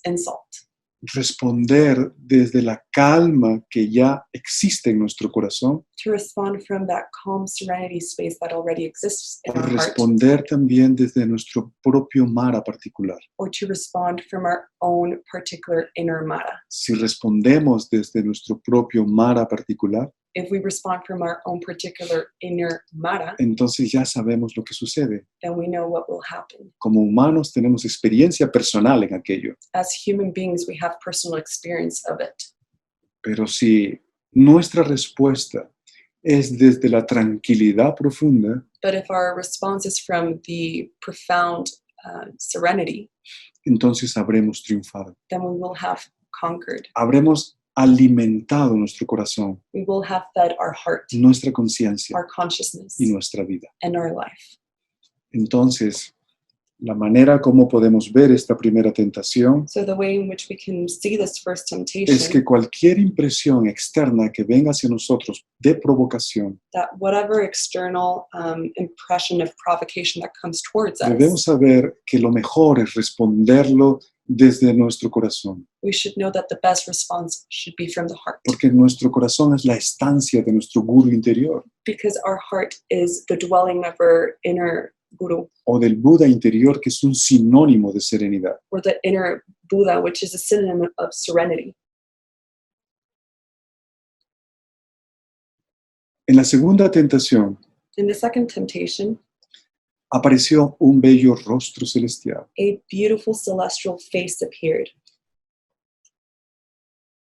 insult. Responder desde la calma que ya existe en nuestro corazón, To respond from that calm serenity space that already exists in o our heart, responder también desde nuestro propio Mara particular. or to respond from our own particular inner Mara. Si respondemos desde nuestro propio Mara particular, If we respond from our own particular inner Mara, entonces ya sabemos lo que sucede. then we know what will happen. Como humanos tenemos experiencia personal en aquello. As human beings, we have personal experience of it. Pero si nuestra respuesta es desde la tranquilidad profunda, But if our response is from the profound serenity, entonces habremos triunfado. then we will have conquered. Habremos alimentado nuestro corazón, we will have fed our heart, nuestra conciencia our consciousness, y nuestra vida. and our life. Entonces, la manera como podemos ver esta primera tentación So the way in which we can see this first es temptation, que cualquier impresión externa que venga hacia nosotros de provocación, that whatever external impression of provocation that comes towards debemos us, saber que lo mejor es responderlo desde nuestro corazón, we should know that the best response should be from the heart, porque nuestro corazón es la estancia de nuestro guru interior because our heart is the dwelling of our inner guru, o del Buda interior, que es un sinónimo de serenidad. or the inner Buddha, which is a synonym of serenity. En la segunda tentación In the second temptation, apareció un bello rostro celestial a beautiful celestial face appeared,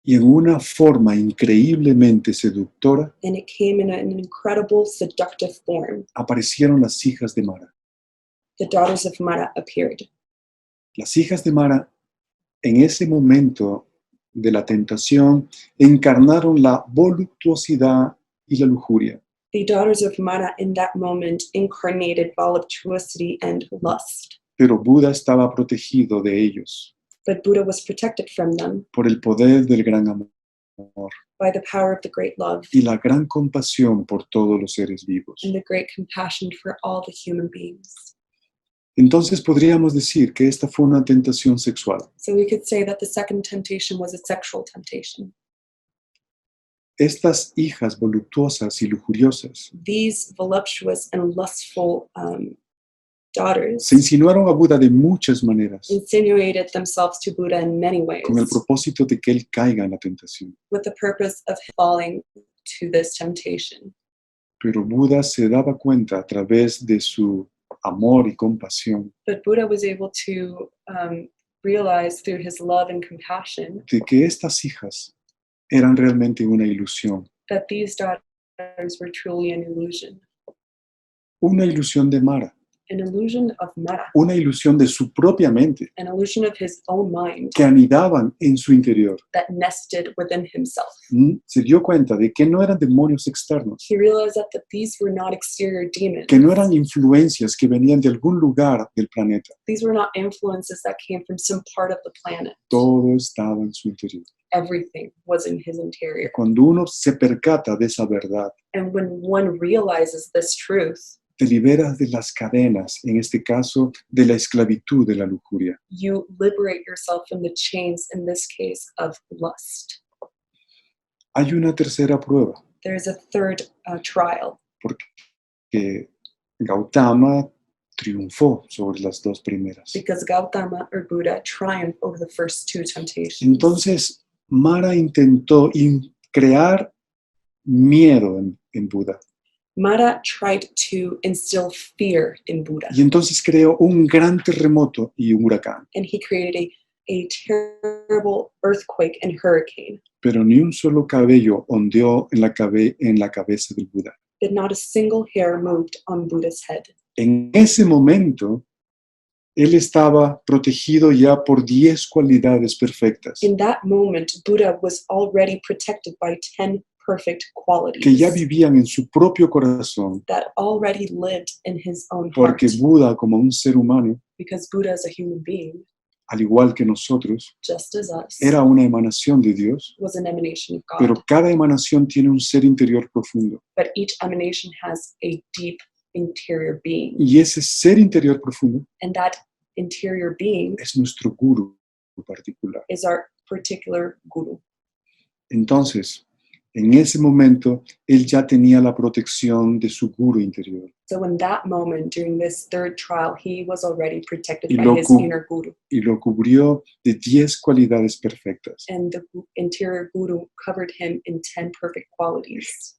y en una forma increíblemente seductora and it came in an incredible seductive form. aparecieron las hijas de Mara. The daughters of Mara appeared. Las hijas de Mara, en ese momento de la tentación, encarnaron la voluptuosidad y la lujuria. The daughters of Mara in that moment incarnated voluptuosity and lust, Pero Buda estaba protegido de ellos but Buddha was protected from them por el poder del gran amor by the power of the great love y la gran compasión por todos los seres vivos. and the great compassion for all the human beings. Entonces podríamos decir que esta fue una tentación sexual. So we could say that the second temptation was a sexual temptation. Estas hijas voluptuosas y lujuriosas These voluptuous and lustful daughters se insinuaron a Buda de muchas maneras insinuated themselves to Buddha in many ways con el propósito de que él caiga en la tentación. with the purpose of falling to this temptation. Pero Buda se daba cuenta a través de su amor y compasión But Buddha was able to realize through his love and compassion de que estas hijas eran realmente una ilusión that these daughters were truly an illusion de Mara, an illusion of Mara, una ilusión de su propia mente, an illusion of his own mind que anidaban en su interior. that nested within himself. Se dio cuenta de que no eran demonios externos, He realized that these were not exterior demons. que no eran influencias que venían de algún lugar del planeta. These were not influences that came from some part of the planet. Todo estaba en su interior. Everything was in his interior. Cuando uno se percata de esa verdad, And when one realizes this truth, te liberas de las cadenas, en este caso, de la esclavitud de la lujuria. you liberate yourself from the chains, in this case, of lust. Hay una tercera prueba, There's a third trial, que Gautama triunfó sobre las dos primeras. because Gautama or Buddha triumphed over the first two temptations. Entonces, Mara intentó crear miedo en Buda. Mara tried to instill fear in Buddha, Y entonces creó un gran terremoto y un huracán. and he created a terrible earthquake and hurricane, Pero ni un solo cabello ondeó en la cabeza del Buda. but not a single hair moved on Buddha's head. En ese momento, él estaba protegido ya por 10 cualidades perfectas In that moment, Buddha was already protected by 10 perfect qualities que ya vivían en su propio corazón, that already lived in his own heart. porque Buda, como un ser humano, Because Buddha is a human being, al igual que nosotros, just as us, era una emanación de Dios, was an emanation of God. pero cada emanación tiene un ser interior profundo. But each emanation has a deep interior being. Y ese ser interior profundo And that interior being es nuestro guru particular. is our particular guru. Entonces, en ese momento, él ya tenía la protección de su guru interior. So in that moment, during this third trial, he was already protected Y by lo his cu- inner guru. Y lo cubrió de 10 cualidades perfectas. And the interior guru covered him in 10 perfect qualities.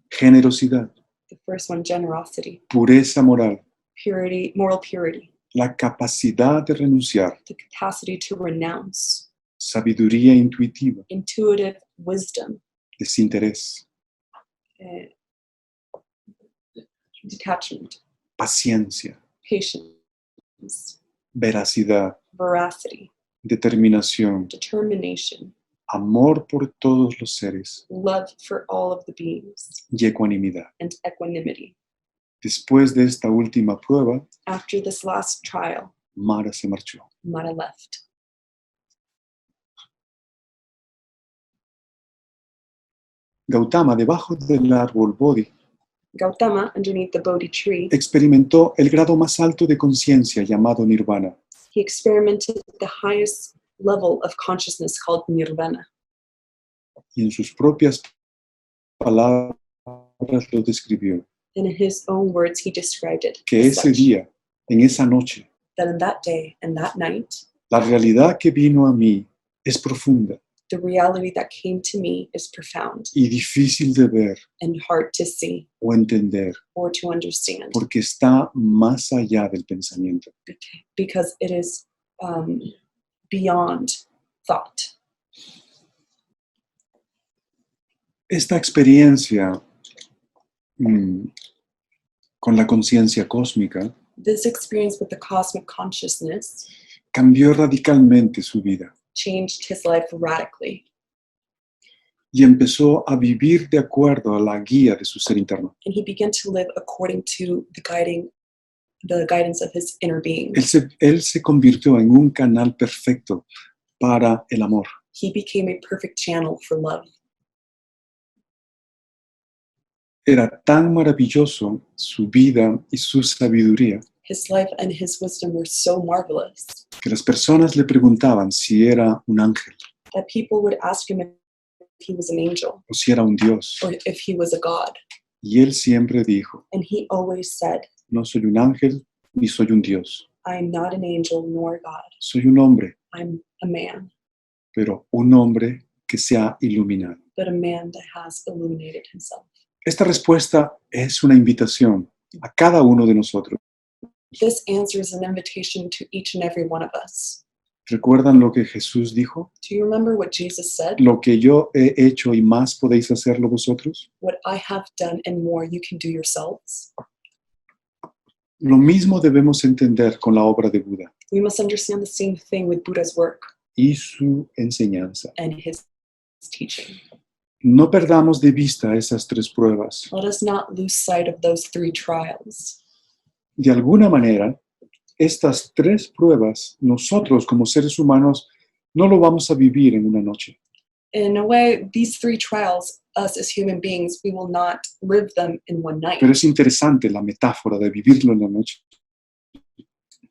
Generosidad, The first one, generosity, pureza moral, purity, moral purity, la capacidad de renunciar, the capacity to renounce, sabiduría intuitiva, intuitive wisdom, desinterés, uh, detachment, paciencia, patience, veracidad, veracity, determinación, determination, amor por todos los seres love for all of the beings, y ecuanimidad. and equanimity. Después de esta última prueba, After this last trial, Mara se marchó. Mara left. Gautama, debajo del árbol Bodhi, Gautama, underneath the Bodhi tree, experimentó el grado más alto de conciencia llamado nirvana. he experimented the highest level of consciousness called nirvana. Y en sus propias palabras lo describió. And in his own words, he described it Que as ese such, día, en esa noche, that in that day and that night, la realidad que vino a mí es profunda the reality that came to me is profound y difícil de ver and hard to see o entender or to understand porque está más allá del pensamiento. because it is beyond thought. Esta experiencia con la conciencia cósmica This experience with the cosmic consciousness cambió radicalmente su vida changed his life radically, y empezó a vivir de acuerdo a la guía de su ser interno. and he began to live according to the guidance of his inner being. Él se convirtió en un canal perfecto para el amor. He became a perfect channel for love. Era tan maravilloso su vida y su sabiduría His life and his wisdom were so marvelous que las personas le preguntaban si era un ángel that people would ask him if he was an angel o si era un dios. or if he was a god. Y él siempre dijo, And he always said, no soy un ángel ni soy un dios. I am not an angel nor a god. Soy un hombre, I'm a man, pero un hombre que se ha iluminado. but a man that has illuminated himself. Esta respuesta es una invitación a cada uno de nosotros. This answer is an invitation to each and every one of us. ¿Recuerdan lo que Jesús dijo? Do you remember what Jesus said? Lo que yo he hecho y más podéis hacerlo vosotros. What I have done and more you can do yourselves. Lo mismo debemos entender con la obra de Buda We must understand the same thing with Buddha's work y su enseñanza. and his teaching. No perdamos de vista esas tres pruebas. Let us not lose sight of those three trials. De alguna manera, estas tres pruebas, nosotros como seres humanos, no lo vamos a vivir en una noche. In a way, these three trials, us as human beings, we will not live them in one night. Pero es interesante la metáfora de vivirlo en la noche.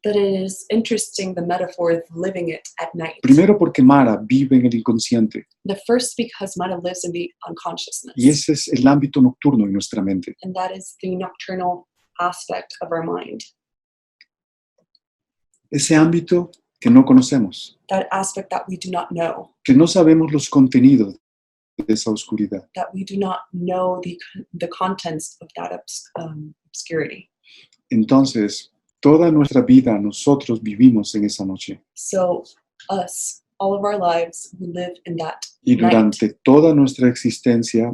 But it is interesting the metaphor of living it at night. Primero porque Mara vive en el inconsciente The first because Mara lives in the unconsciousness. y ese es el ámbito nocturno en nuestra mente. And that is the nocturnal aspect of our mind. Ese ámbito que no conocemos, That aspect that we do not know. que no sabemos los contenidos de esa oscuridad. That we do not know the contents of that obscurity. Entonces, toda nuestra vida nosotros vivimos en esa noche. So us, all of our lives, we live in that Y night. durante toda nuestra existencia,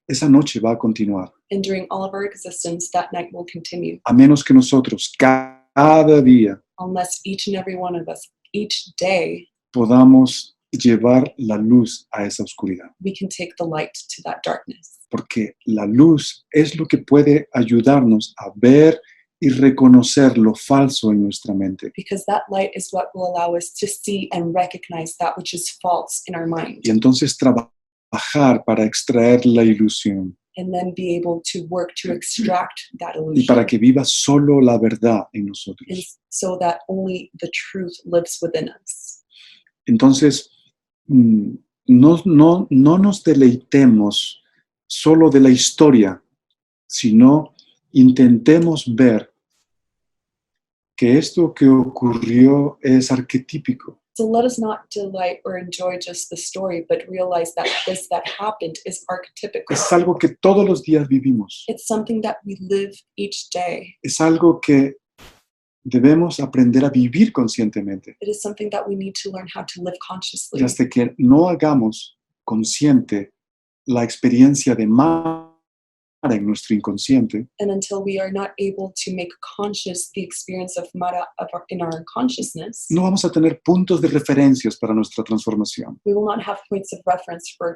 esa noche va a continuar. And during all of our existence, that night will continue. A menos que nosotros cada día Unless each and every one of us, each day, podamos llevar la luz a esa oscuridad. we can take the light to that darkness. Porque la luz es lo que puede ayudarnos a ver y reconocer lo falso en nuestra mente. Because that light is what will allow us to see and recognize that which is false in our mind. Y entonces trabajar para extraer la ilusión And then be able to work to extract that y illusion. para que viva solo la verdad en And nosotros. so that only the truth lives within us. Entonces, no nos deleitemos solo de la historia, sino intentemos ver que esto que ocurrió es arquetípico. So let us not delight or enjoy just the story, but realize that this that happened is archetypical. Es algo que todos los días vivimos. It's something that we live each day. Es algo que debemos aprender a vivir conscientemente. It is something that we need to learn how to live consciously. Y hasta que no hagamos consciente la experiencia de Mara en nuestro inconsciente, and until we are not able to make conscious the experience of Mara in our consciousness, no vamos a tener puntos de referencias para nuestra transformación. we will not have points of reference for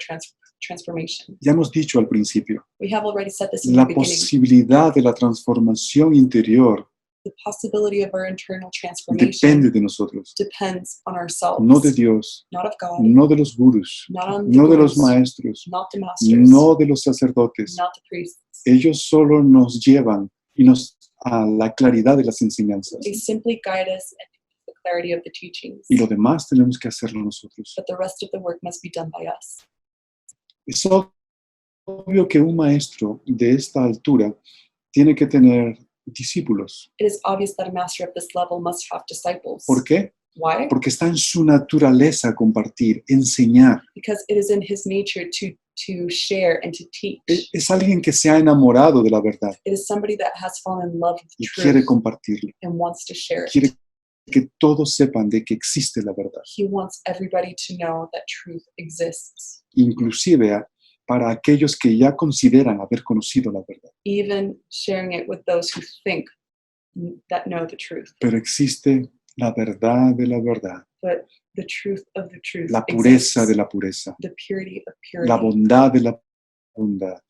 transformation. Ya hemos dicho al principio, We have already said this in the la beginning. posibilidad de la transformación interior The possibility of our internal depende transformation de nosotros, depends on ourselves, no de Dios, not of God, no de los gurús, not on the no de los gurus, maestros, not the masters, no de los sacerdotes. not the priests. Ellos solo nos llevan a la claridad de las enseñanzas. They simply guide us into the clarity of the teachings, Y lo demás tenemos que hacerlo nosotros. but the rest of the work must be done by us. Es obvio que un maestro de esta altura tiene que tener discípulos. It is obvious that a master of this level must have disciples. ¿Por qué? Why? Porque está en su naturaleza compartir, enseñar. Because it is in his nature to share and to teach. Es alguien que se ha enamorado de la verdad It is somebody that has fallen in love with y truth quiere compartirlo. and wants to share it. Quiere que todos sepan de que existe la verdad. He wants everybody to know that truth exists, Inclusive para aquellos que ya consideran haber conocido la verdad. even sharing it with those who think that know the truth. Pero existe la verdad de la verdad, But the truth of the truth la pureza exists, de la pureza, the purity of la purity, bondad de la bondad.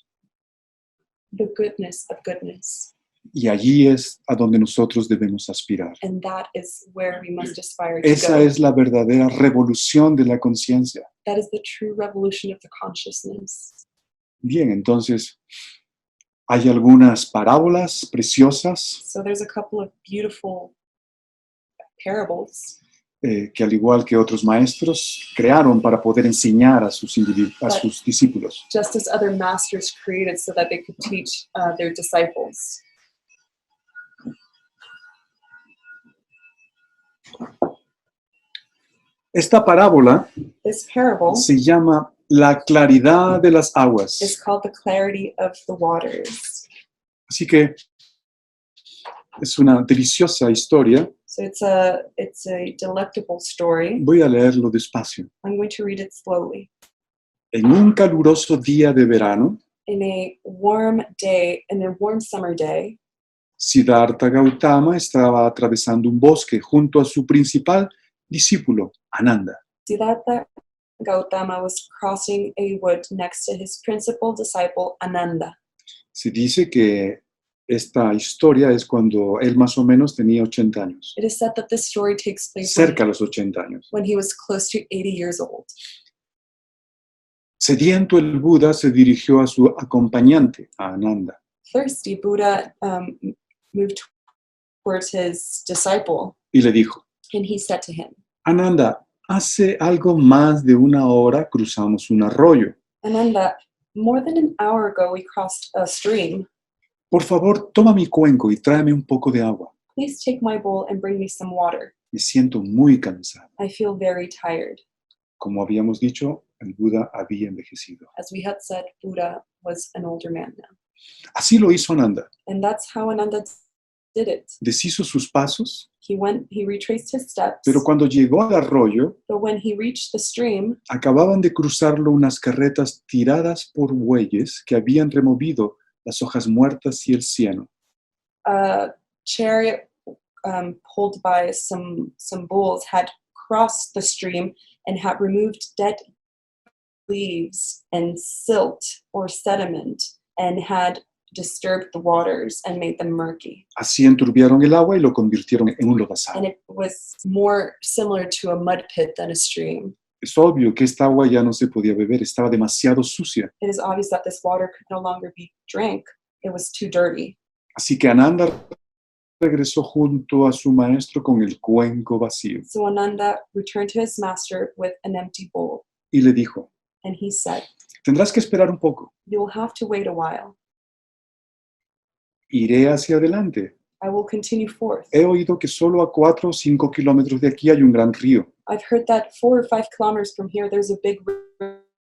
the goodness of goodness. Y allí es a donde nosotros debemos aspirar. And that is where we must aspire to Esa go. es la verdadera revolución de la conciencia. That is the true revolution of the consciousness. Bien, entonces, hay algunas parábolas preciosas So there's a couple of beautiful parables que al igual que otros maestros crearon para poder enseñar a sus discípulos. just as other masters created so that they could teach their disciples. Esta parábola This parable se llama La claridad de las aguas. is called the clarity of the waters. Así que es una deliciosa historia. So it's a delectable story. Voy a leerlo despacio. I'm going to read it slowly. En un caluroso día de verano, In a warm summer day, Siddhartha Gautama estaba atravesando un bosque junto a su principal discípulo, Ananda. Siddhartha Gautama was crossing a wood next to his principal disciple Ananda. Se dice que esta historia es cuando él más o menos tenía 80 años, It is said that this story takes place cerca a los 80 años. when he was close to 80 years old. Sediento, el Buda se dirigió a su acompañante, a Ananda, Thirsty, Buddha moved towards his disciple, y le dijo: and he said to him, Ananda, hace algo más de una hora cruzamos un arroyo. Ananda, more than an hour ago we crossed a stream. Por favor, toma mi cuenco y tráeme un poco de agua. Please take my bowl and bring me some water. Me siento muy cansado. I feel very tired. Como habíamos dicho, el Buda había envejecido. As we had said, Buddha was an older man now. Así lo hizo Ananda. And that's how Ananda did it. Deshizo sus pasos, He retraced his steps, pero cuando llegó al arroyo, but when he reached the stream, acababan de cruzarlo unas carretas tiradas por bueyes que habían removido las hojas muertas y el cieno. a chariot pulled by some bulls had crossed the stream and had removed dead leaves and silt or sediment and had disturbed the waters and made them murky. Así enturbiaron el agua y lo convirtieron en un lodazal. And it was more similar to a mud pit than a stream. Es obvio que esta agua ya no se podía beber, estaba demasiado sucia. It is obvious that this water could no longer be drank. It was too dirty. Así que Ananda regresó junto a su maestro con el cuenco vacío So Ananda returned to his master with an empty bowl, y le dijo: and he said, tendrás que esperar un poco. "You will have to wait a while. Iré hacia adelante. I will continue forth. He oído que solo a 4 o 5 kilómetros de aquí hay un gran río. I've heard that 4 or 5 kilometers from here there's a big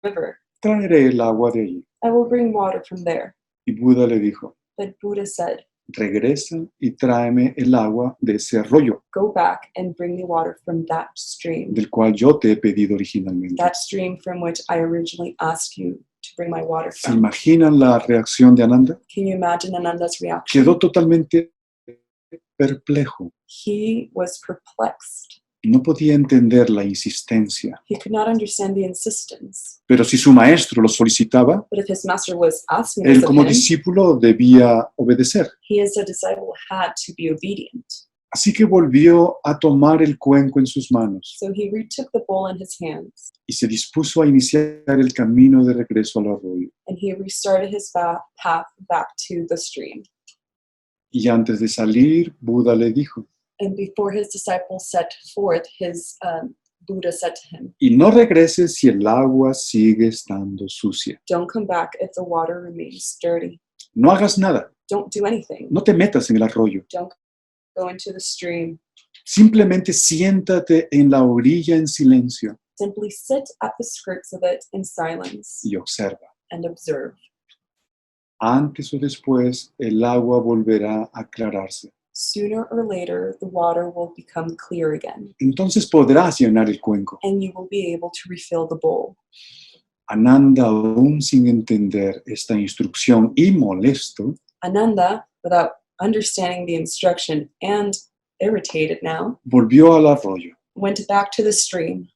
river. Traeré el agua de allí. I will bring water from there." Y Buda le dijo: But Buddha said, regresa y tráeme el agua de ese arroyo, "Go back and bring me water from that stream, del cual yo te he pedido originalmente. that stream from which I originally asked you to bring my water ¿Se from. imaginan la reacción de Ananda? Can you imagine Ananda's reaction? Quedó totalmente perplejo. He was perplexed. No podía entender la insistencia. He could not understand the insistence. Pero si su maestro lo solicitaba, But if his master was asking él this of como him, discípulo debía obedecer. he as a disciple had to be obedient. Así que volvió a tomar el cuenco en sus manos So he retook the bowl in his hands, y se dispuso a iniciar el camino de regreso al arroyo. and he restarted his path back to the stream. Y antes de salir, Buda le dijo, And before his disciples set forth, Buddha said to him, y no regreses si el agua sigue estando sucia. "Don't come back if the water remains dirty. No hagas nada, Don't do anything. no te metas en el arroyo. Don't go into the stream. Simplemente siéntate en la orilla en silencio Simply sit at the skirts of it in silence y observa. and observe. Antes o después, el agua volverá a aclararse. Sooner or later, the water will become clear again, Entonces podrás llenar el cuenco. and you will be able to refill the bowl." Ananda, aún sin entender esta instrucción y molesto, Ananda, without understanding the instruction and irritated now, volvió al arroyo, went back to the stream,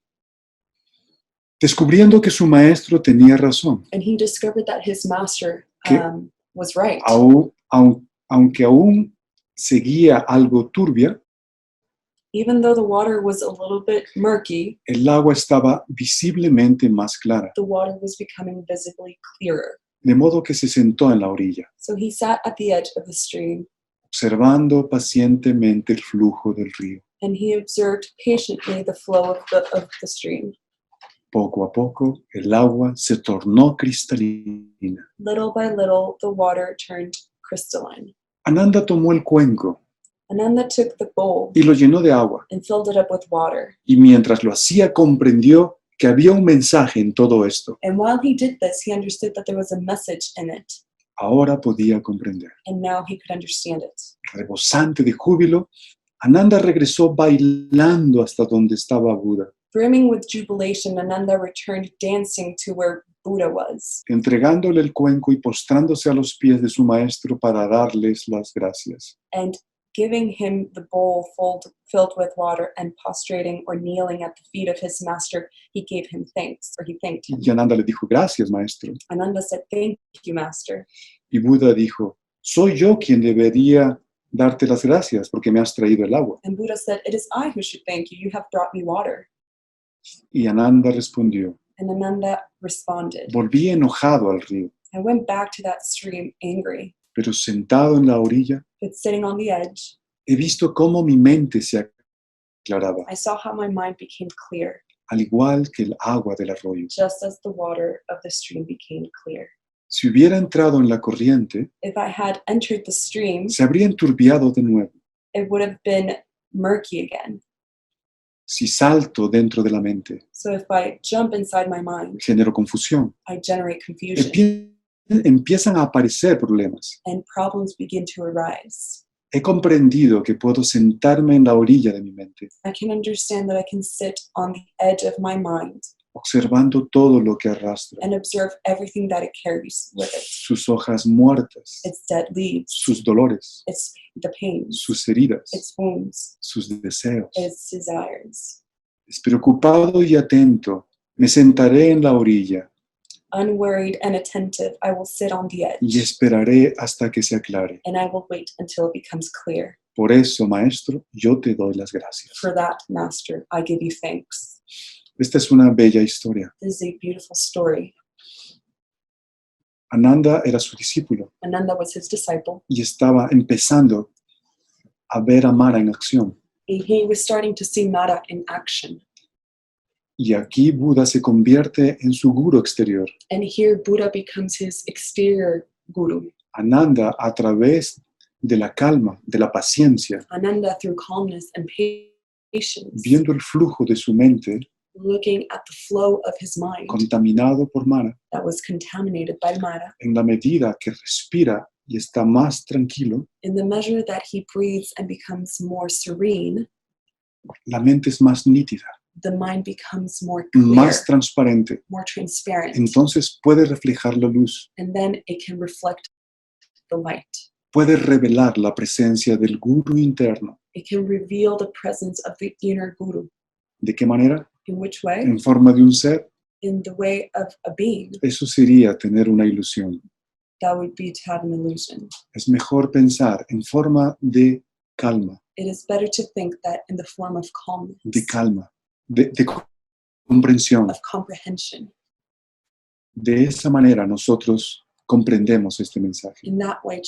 descubriendo que su maestro tenía razón, and he discovered that his master Que- was right. aunque aún seguía algo turbia, Even though the water was a little bit murky, el agua estaba visiblemente más clara, the water was becoming visibly clearer. de modo que se sentó en la orilla, So he sat at the edge of the stream, observando pacientemente el flujo del río. and he observed patiently the flow of the stream. Poco a poco, el agua se tornó cristalina. Little by little, the water turned crystalline. Ananda tomó el cuenco Ananda took the bowl y lo llenó de agua, and filled it up with water. y mientras lo hacía comprendió que había un mensaje en todo esto. And while he did this, he understood that there was a message in it, Ahora podía comprender. and now he could understand it. Rebosante de júbilo, Ananda regresó bailando hasta donde estaba Buda, Brimming with jubilation, Ananda returned dancing to where Buddha was, entregándole el cuenco y postrándose a los pies de su maestro para darles las gracias. and giving him the bowl filled with water, and prostrating or kneeling at the feet of his master, he gave him thanks, or he thanked him. Y Ananda le dijo, gracias, maestro. Ananda said, "Thank you, master." Y Buda dijo, soy yo quien debería darte las gracias porque me has traído el agua. And Buddha said, "It is I who should thank you. You have brought me water." Y Ananda respondió, And Ananda responded, volví enojado al río, "I went back to that stream angry, pero sentado en la orilla, but sitting on the edge, he visto cómo mi mente se aclaraba, I saw how my mind became clear, al igual que el agua del arroyo. just as the water of the stream became clear. Si hubiera entrado en la corriente, If I had entered the stream, se habría enturbiado de nuevo. it would have been murky again. Si salto dentro de la mente, So if I jump inside my mind, genero confusión. I generate confusion, Empiezan a aparecer problemas. and problems begin to arise. He comprendido que puedo sentarme en la orilla de mi mente, I can understand that I can sit on the edge of my mind observando todo lo que arrastra, and observe everything that it carries with it. sus hojas muertas, Its dead leaves, sus dolores, its the pains, sus heridas, its wounds, sus deseos. its desires. Despreocupado y atento, me sentaré en la orilla Unworried and attentive, I will sit on the y edge, esperaré hasta que se aclare. and I will wait until it becomes clear. Por eso, maestro, yo te doy las gracias. For that, Master, I give you thanks. Esta es una bella historia. This is a beautiful story. Ananda era su discípulo Ananda was his disciple, y estaba empezando a ver a Mara en acción. and he was starting to see Mara in action. Y aquí Buda se convierte en su guru exterior. And here Buddha becomes his exterior guru. Ananda, a través de la calma, de la paciencia, Ananda, through calmness and patience, viendo el flujo de su mente looking at the flow of his mind contaminado por Mara, that was contaminated by Mara, en la medida que respira y está más tranquilo, in the measure that he breathes and becomes more serene, la mente es más nítida, the mind becomes more clear, más transparente. more transparent, Entonces puede reflejar la luz, and then it can reflect the light. puede revelar la presencia del guru interno. It can reveal the presence of the inner guru. ¿De qué manera? In which way? En forma de un ser. In the way of a being. Eso sería tener una ilusión. That would be to have an illusion. Es mejor pensar en forma de calma, It is better to think that in the form of calmness, de calma, de comprensión. of comprehension. De esa manera nosotros comprendemos este mensaje. In that way,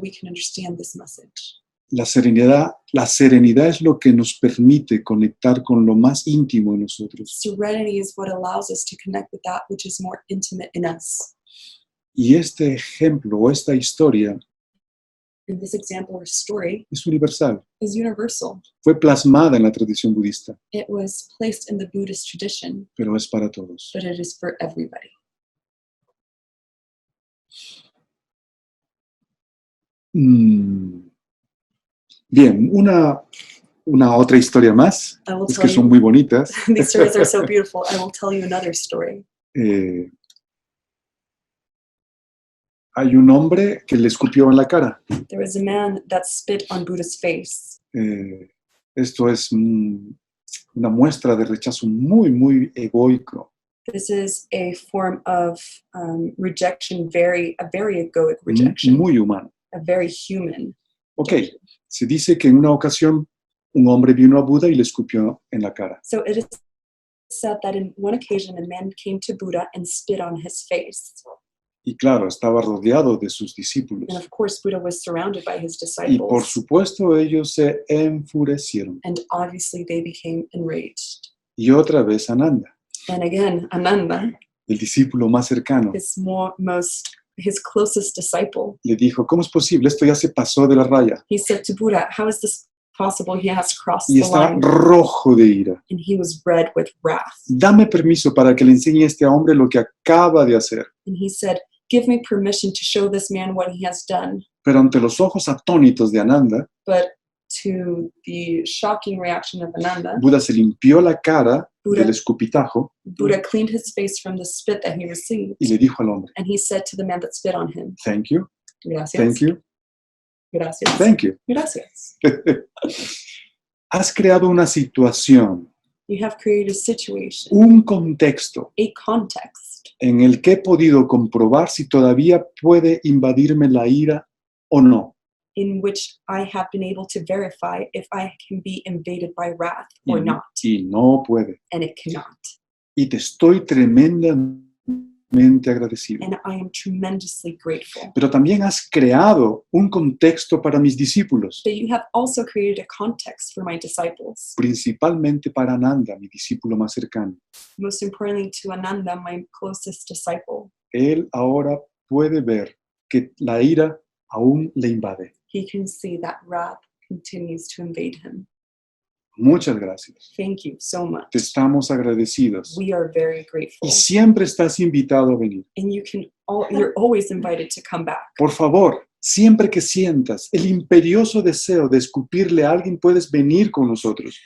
we can understand this message. La serenidad es lo que nos permite conectar con lo más íntimo de nosotros. Serenity is what allows us to connect with that which is more intimate in us. Y este ejemplo o esta historia And this example or story es universal. is universal. Fue plasmada en la tradición budista, It was placed in the Buddhist tradition, pero es para todos. but it is for everybody. Bien, una otra historia más. I will Es tell que son you, muy bonitas. these stories are so beautiful. I will tell you another story. Hay un hombre que le escupió en la cara. There was a man that spit on Buddha's face. Esto es una muestra de rechazo muy, muy egoico. This is a form of rejection, a very egoic rejection, Muy humano. a very human. Ok, se dice que en una ocasión un hombre vino a Buda y le escupió en la cara. So it is said that in one occasion a man came to Buddha and spit on his face. Y claro, estaba rodeado de sus discípulos. And of course, Buddha was surrounded by his Y por disciples. supuesto ellos se enfurecieron. And obviously they became enraged. Y otra vez Ananda, And again, Ananda, el discípulo más cercano, his closest disciple, le dijo, ¿cómo es posible? Esto ya se pasó de la raya. he said to Buddha, how is this possible? He has crossed Y the está line. rojo de ira. And he was red with wrath. Dame permiso para que le enseñe a este hombre lo que acaba de hacer. And he said, give me permission to show this man what he has done. Pero ante los ojos atónitos de Ananda, But to the shocking reaction of Ananda, Buda se limpió la cara Buda- del escupitajo Buddha cleaned his face from the spit that he received. y le dijo al hombre, And he said to the man that spit on him, thank you, gracias, thank you, gracias, thank you. gracias. Has creado una situación, You have created a situation, un contexto a context, en el que he podido comprobar si todavía puede invadirme la ira o no. in which I have been able to verify if I can be invaded by wrath or Y, not, y no puede. and it cannot. Y te estoy tremendamente agradecido. And I am tremendously grateful. Pero también has creado un contexto para mis discípulos, But you have also created a context for my disciples, principalmente para Ananda, mi discípulo más cercano. most importantly to Ananda, my closest disciple. Él ahora puede ver que la ira aún le invade. He can see that wrath continues to invade him. Muchas gracias. Thank you so much. Te estamos agradecidos. We are very grateful. Y siempre estás invitado a venir. And you're always invited to come back. Por favor, siempre que sientas el imperioso deseo de escupirle a alguien, puedes venir con nosotros.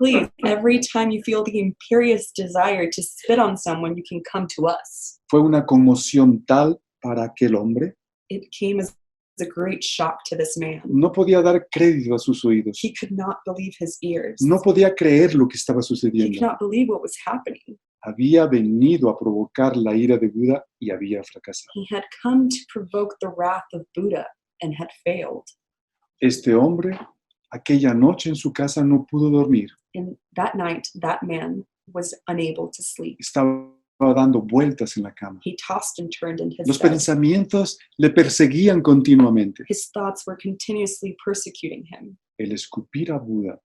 Please, every time you feel the imperious desire to spit on someone, you can come to us. Fue una conmoción tal para aquel hombre. It came as a great shock to this man. No podía dar crédito a sus oídos. He could not believe his ears. No podía creer lo que estaba He could sucediendo. not believe what was happening. Había venido a provocar la ira de Buda y había fracasado. He had come to provoke the wrath of Buddha and had failed. Este hombre, aquella noche en su casa no pudo dormir. And that night, that man was unable to sleep. Estaba dando vueltas en la cama. He tossed and turned in his Los bed. pensamientos le perseguían continuamente. His thoughts were continuously persecuting him. El escupir a Buda,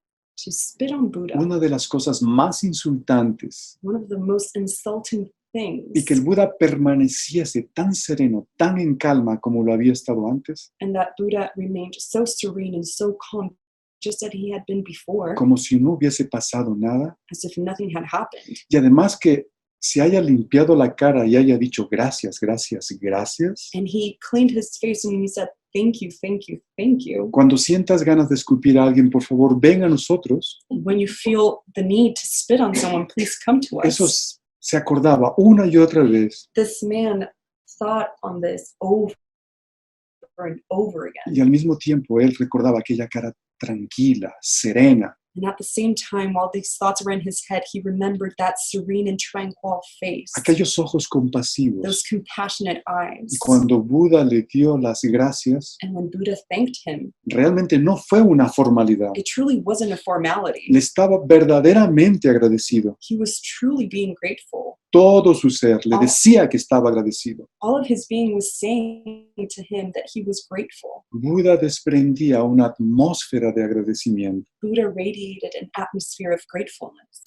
To spit on Buddha, una de las cosas más insultantes, one of the most insulting things, y que el Buda permaneciese tan sereno, tan en calma como lo había estado antes, and that Buddha remained so serene and so calm, just as he had been before, como si no hubiese pasado nada, as if nothing had happened. y además que se haya limpiado la cara y haya dicho gracias, gracias, gracias, And he cleaned his face and he said, thank you, thank you, thank you. Cuando sientas ganas de escupir a alguien, por favor, ven a nosotros. When you feel the need to spit on someone, please come to Eso us. se acordaba una y otra vez. This man thought on this over and over again. Y al mismo tiempo él recordaba aquella cara tranquila, serena, And at the same time, while these thoughts were in his head, he remembered that serene and tranquil face, aquellos ojos compasivos. those compassionate eyes. Y cuando Buda le dio las gracias, And when Buddha thanked him, realmente no fue una formalidad. it truly wasn't a formality. Le estaba verdaderamente agradecido. He was truly being grateful. Todo su ser le decía que estaba agradecido. All of his being was saying to him that he was grateful. Buda desprendía una atmósfera de agradecimiento. Buddha radiated an atmosphere of gratefulness.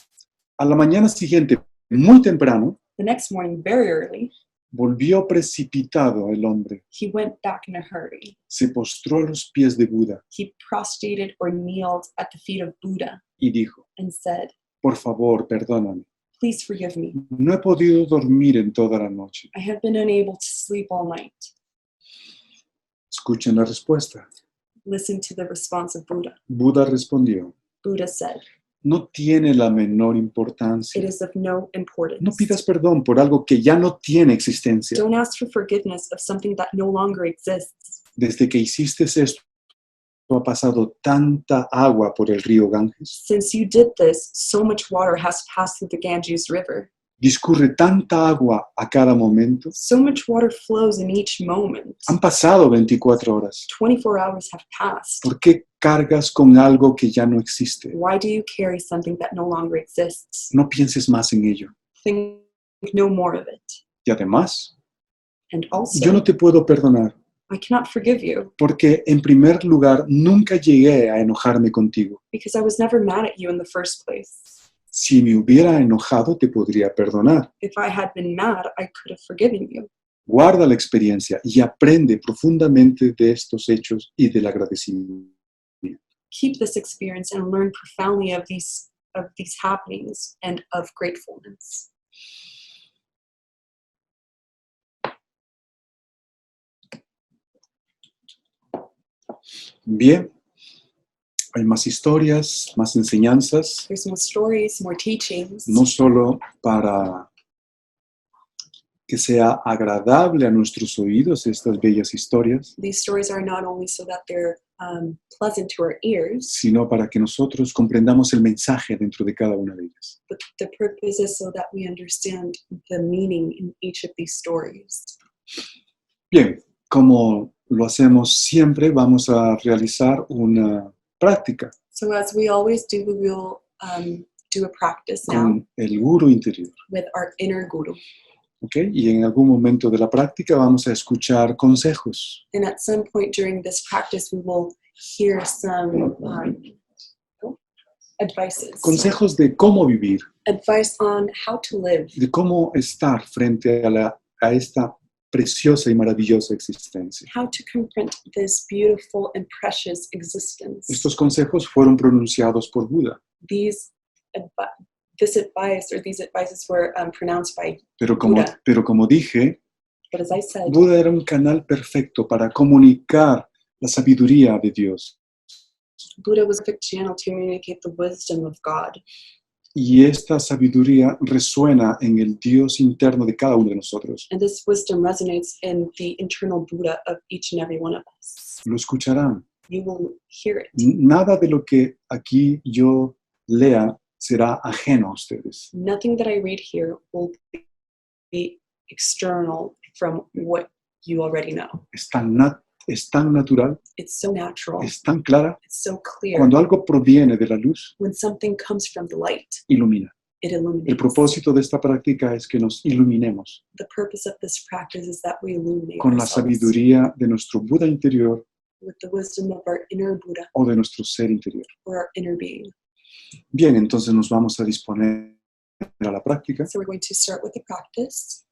A la mañana siguiente, muy temprano, The next morning, very early, volvió precipitado el hombre. he went back in a hurry. Se postró a los pies de Buda He prostrated or kneeled at the feet of Buddha y dijo, and said, por favor, perdóname. "Please forgive me. No he podido dormir en toda la noche. I have been unable to sleep all night." Escuchen la respuesta. Listen to the response of Buddha. Buda respondió, Buddha said, no tiene la menor "It importancia. is of no importance. No pidas perdón por algo que ya no tiene existencia. Don't ask for forgiveness of something that no longer exists. Desde que hiciste esto, ha pasado tanta agua por el río Ganges. Since you did this, so much water has passed through the Ganges River. Discurre tanta agua a cada momento. So much water flows in each moment. Han pasado 24 horas. 24 hours have passed. ¿Por qué cargas con algo que ya no existe? Why do you carry something that no longer exists? No pienses más en ello. Think no more of it. Y además, And also, yo no te puedo perdonar I cannot forgive you porque en primer lugar nunca llegué a enojarme contigo. because I was never mad at you in the first place. Si me hubiera enojado, te podría perdonar. If I had been mad, I could have forgiven you. Guarda la experiencia y aprende profundamente de estos hechos y del agradecimiento. Keep this experience and learn profoundly of these happenings and of gratefulness. Bien, hay más historias, más enseñanzas, There's more stories, more teachings, no solo para que sea agradable a nuestros oídos estas bellas historias, These stories are not only so that they're pleasant to our ears, sino para que nosotros comprendamos el mensaje dentro de cada una de ellas. but the purpose is so that we understand the meaning in each of these stories. Bien, como lo hacemos siempre, vamos a realizar una práctica So as we always do, we will do a practice now con el guru interior. with our inner guru. ¿Ok? Y en algún momento de la práctica vamos a escuchar consejos. And at some point during this practice, we will hear some advices. Consejos de cómo vivir, Advice on how to live, de cómo estar frente a esta preciosa y maravillosa existencia. how to confront this beautiful and precious existence. Estos consejos fueron pronunciados por Buda, These advices were pronounced by pero Buda. como dije, But as I said, Buda era un canal perfecto para comunicar la sabiduría de Dios. Buddha was a perfect channel to communicate the wisdom of God. Y esta sabiduría resuena en el Dios interno de cada uno de nosotros. And this wisdom resonates in the internal Buddha of each and every one of us. Lo escucharán. You will hear it. Nada de lo que aquí yo lea será ajeno a ustedes. Nothing that I read here will be external from what you already know. Es tan natural, It's so natural. es tan clara. It's so clear. Cuando algo proviene de la luz, When something comes from the light, ilumina. it El illuminates. propósito de esta práctica es que nos iluminemos The purpose of this practice is that we illuminate con la ourselves sabiduría de nuestro Buda interior with the wisdom of our inner Buddha o de nuestro ser interior. or our inner being. Bien, entonces nos vamos a disponer a la práctica. So we're going to start with the practice.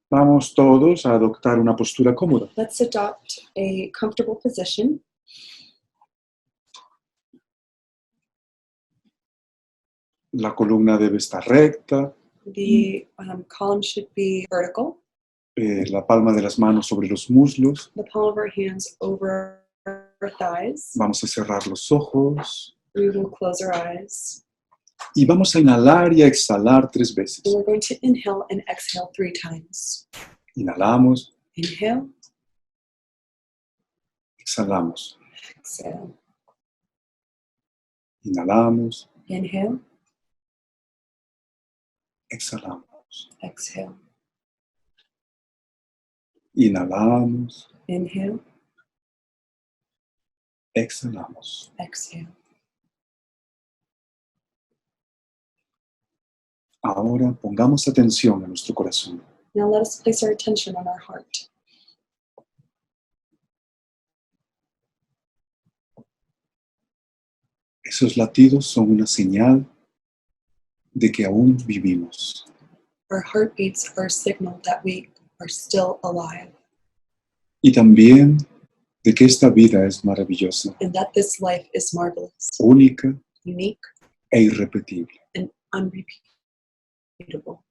Vamos todos a adoptar una postura cómoda. Let's adopt a comfortable position. La columna debe estar recta, The column should be vertical. la palma de las manos sobre los muslos. the palm of our hands over our thighs. Vamos a cerrar los ojos We will close our eyes. y vamos a inhalar y a exhalar 3 veces. And we're going to inhale and exhale 3 times. Inhalamos, Inhale, exhalamos. exhale. Inhalamos, Inhale, exhalamos. exhale. Inhalamos, Inhale, exhalamos. exhale. Ahora pongamos atención a nuestro corazón. Now let us place our attention on our heart. Esos latidos son una señal de que aún vivimos. Our heartbeats are a signal that we are still alive Y también de que esta vida es maravillosa, and that this life is marvelous, única unique, e irrepetible. and unrepeatable.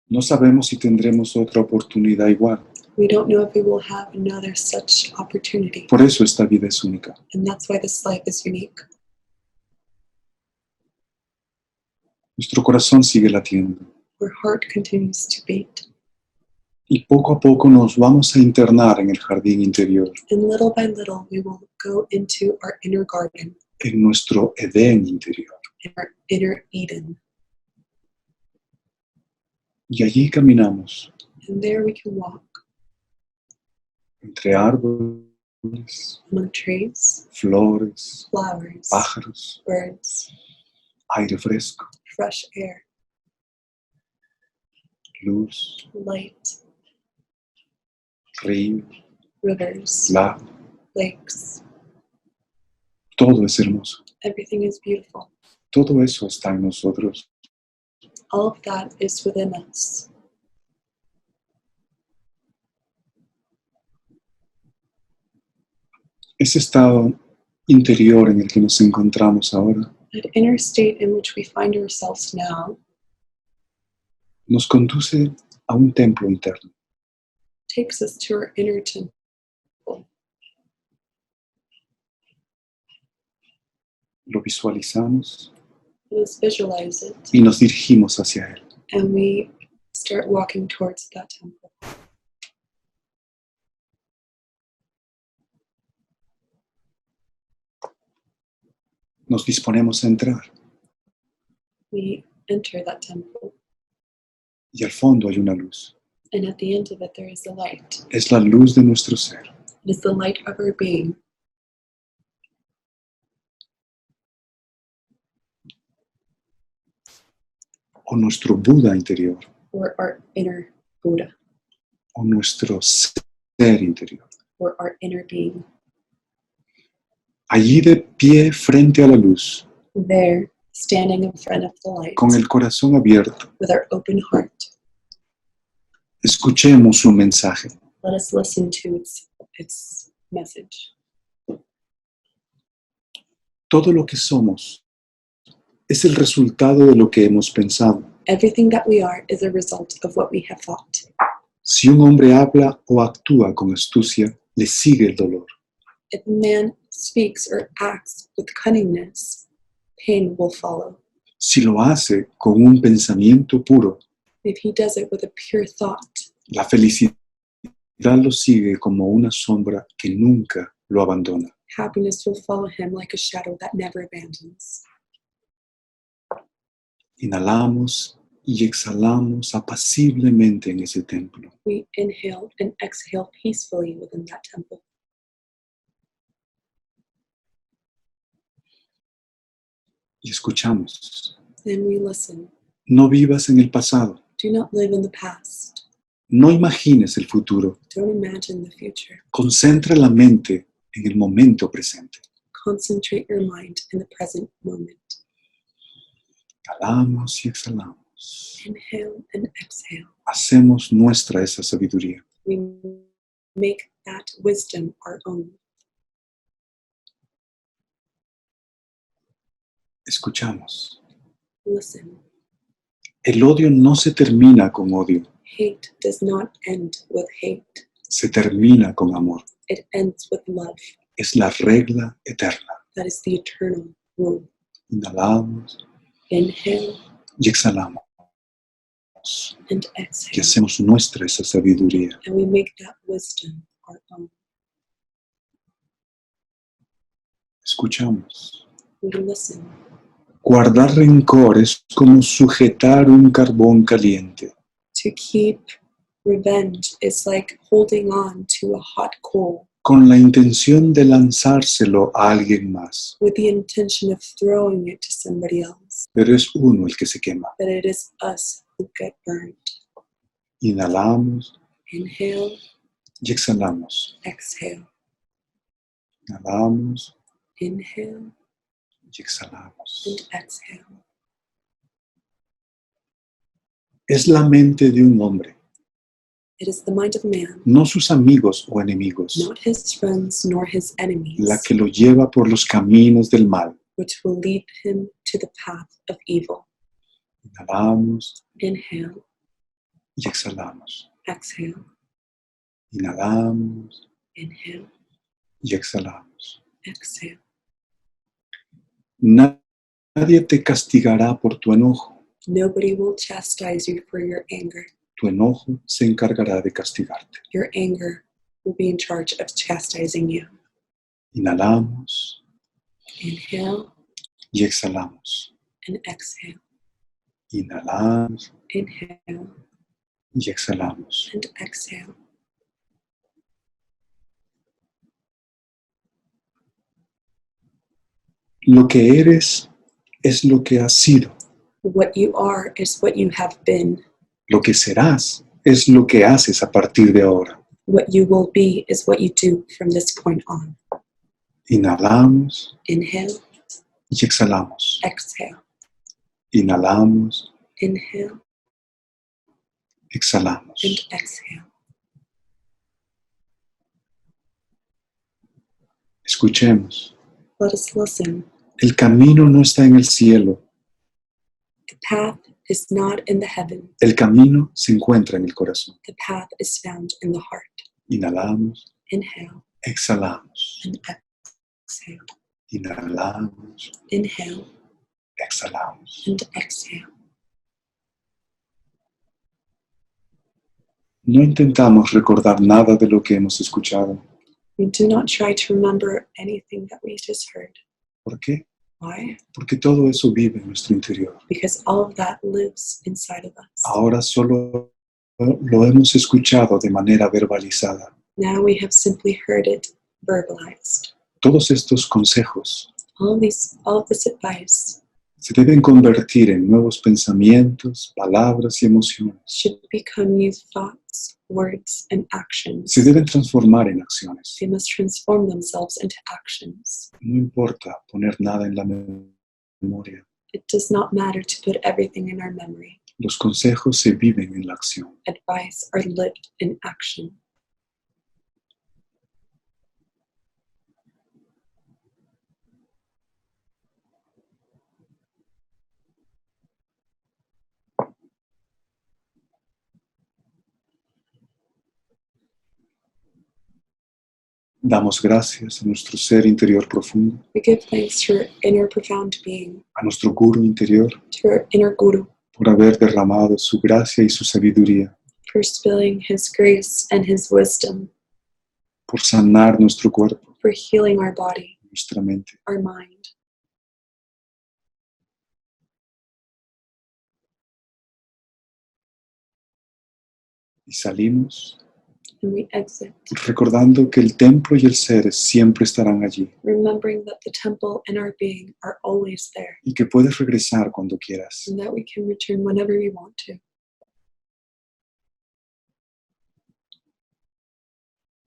No sabemos si tendremos otra oportunidad igual. We don't know if we will have another such opportunity, Por eso esta vida es única. and that's why this life is unique. Nuestro corazón sigue latiendo. Our heart continues to beat, Y poco a poco nos vamos a internar en el jardín interior, and little by little we will go into our inner garden, en nuestro Edén interior. in our inner Eden, Y allí caminamos and there we can walk entre árboles, among trees, flores, flowers, pájaros, birds, aire fresco, fresh air, luz, light, río, rivers, lago. lakes. Todo es hermoso. Everything is beautiful. Todo eso está en nosotros. All of that is within us. Ese estado interior en el que nos encontramos ahora That inner state in which we find ourselves now nos conduce a un templo interno. takes us to our inner temple. Lo visualizamos Let us visualize it, y nos dirigimos hacia él. and we start walking towards that temple. Nos disponemos a entrar We enter that temple, y al fondo hay una luz. and at the end of it, there is a light. Es la luz de nuestro ser. It is the light of our being. O nuestro Buda interior, Or our inner Buddha, o nuestro ser interior. or our inner being. Allí de pie frente a la luz, There, standing in front of the light, con el corazón abierto, with our open heart, escuchemos su mensaje. let us listen to its message. Todo lo que somos es el resultado de lo que hemos pensado. Everything that we are is a result of what we have thought. Si un hombre habla o actúa con astucia, le sigue el dolor. If a man speaks or acts with cunningness, pain will follow. Si lo hace con un pensamiento puro, If he does it with a pure thought, la felicidad lo sigue como una sombra que nunca lo abandona. happiness will follow him like a shadow that never abandons. Inhalamos y exhalamos apaciblemente en ese templo. We inhale and exhale peacefully within that temple. Y escuchamos. Then we listen. No vivas en el pasado. Do not live in the past. No imagines el futuro. Don't imagine the future. Concentra la mente en el momento presente. Concentrate your mind in the present moment. Inhalamos y exhalamos. Inhale and exhale. Hacemos nuestra esa sabiduría. We make that wisdom our own. Escuchamos. Listen. El odio no se termina con odio, Hate does not end with hate. se termina con amor. It ends with love. Es la regla eterna. That is the eternal rule. Inhalamos Inhale y exhalamos. and Y exhale. hacemos nuestra esa sabiduría. And we make that wisdom our own. Escuchamos. We listen. Guardar rencor es como sujetar un carbón caliente. To keep revenge is like holding on to a hot coal Con la intención de lanzárselo a alguien más. with the intention of throwing it to somebody else. Pero es uno el que se quema. But it is us who get burned. Inhalamos Inhale, y exhalamos. exhale. Inhalamos Inhale y exhalamos. and exhale. Es la mente de un hombre, It is the mind of man, no sus amigos o enemigos, not his friends nor his enemies, la que lo lleva por los caminos del mal. which will lead him to the path of evil. Inhalamos Inhale, y exhalamos. exhale, Inhalamos inhale, y exhalamos. exhale. Nadie te castigará por tu enojo. Nobody will chastise you for your anger. Tu enojo se encargará de castigarte. Your anger will be in charge of chastising you. Inhalamos Inhale y exhalamos. and exhale. Inhalamos Inhale y exhalamos. and exhale. Lo que eres es lo que has sido. What you are is what you have been. Lo que serás es lo que haces a partir de ahora. What you will be is what you do from this point on. Inhalamos Inhale, y exhalamos. exhale. Inhalamos, Inhale exhalamos. and exhale. Escuchemos. Let us listen. El camino no está en el cielo. The path is not in the heavens. El camino se encuentra en el corazón. The path is found in the heart. Inhalamos, Inhale exhalamos. and exhale. Inhalamos, Inhale exhalamos. and exhale. No intentamos recordar nada de lo que hemos escuchado. We do not try to remember anything that we just heard. ¿Por qué? Why? Porque todo eso vive en nuestro interior. Because all of that lives inside of us. Ahora solo lo hemos escuchado de manera verbalizada. Now we have simply heard it verbalized. Todos estos consejos All of this advice se deben convertir en nuevos pensamientos, palabras y emociones. should become new thoughts, words, and actions. Se deben transformar en acciones. They must transform themselves into actions. No importa poner nada en la memoria. It does not matter to put everything in our memory. Los consejos se viven en la acción. Advice are lived in action. Damos gracias a nuestro ser interior profundo, We give thanks to our inner profound being, a nuestro guru interior, to our inner Guru, por haber derramado su gracia y su sabiduría, for spilling His grace and His wisdom, por sanar nuestro cuerpo, for healing our body, nuestra mente. our mind. Y salimos And we exit, recordando que el templo y el ser siempre estarán allí remembering that the temple and our being are always there, y que puedes regresar cuando quieras. and that we can return whenever we want to.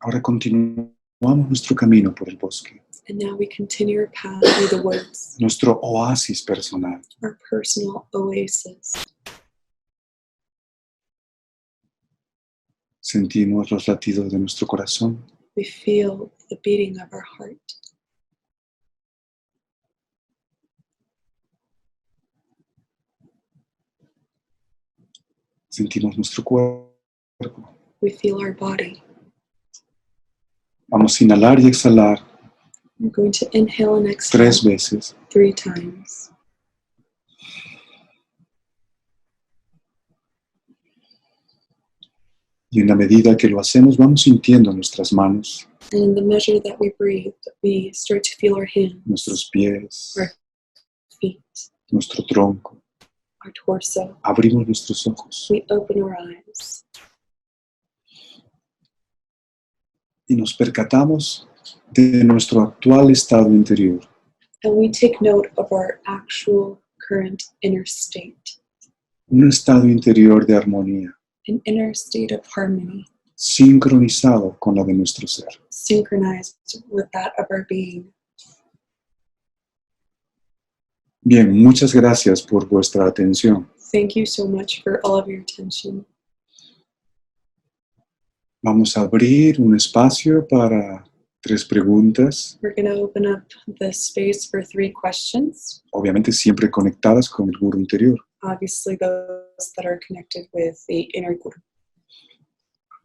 Ahora continuamos nuestro camino por el bosque, And now we continue our path through the woods, nuestro oasis personal. our personal oasis. Sentimos los latidos de nuestro corazón. We feel the beating of our heart. Sentimos nuestro cuerpo. We feel our body. Vamos a inhalar y exhalar We're going to inhale and exhale 3 veces. 3 times. Y en la medida que lo hacemos, vamos sintiendo nuestras manos, And in the measure that we breathe, we start to feel our hands, nuestros pies, our feet, nuestro tronco. our torso. Abrimos nuestros ojos We open our eyes y nos percatamos de nuestro actual estado interior. and we take note of our actual current inner state, Un estado interior de armonía, an inner state of harmony, sincronizado con la de nuestro ser. synchronized with that of our being. Bien, muchas gracias por vuestra atención. Thank you so much for all of your attention. Vamos a abrir un espacio para 3 preguntas, We're going to open up the space for 3 questions, obviamente siempre conectadas con el gurú interior. obviously those that are connected with the inner guru.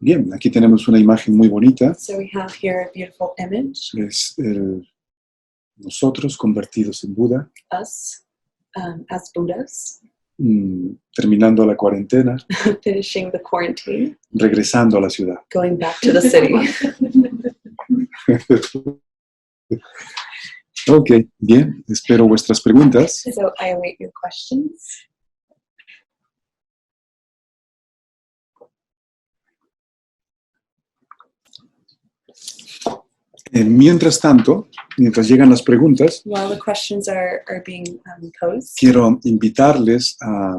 Bien, aquí tenemos una imagen muy bonita. So we have here a beautiful image, Es nosotros convertidos en Buda, us as Buddhas, terminando la cuarentena, finishing the quarantine, regresando a la ciudad. going back to the city. Ok, bien, espero vuestras preguntas. So I await your questions. Mientras tanto, mientras llegan las preguntas, While the questions are being posed, quiero invitarles a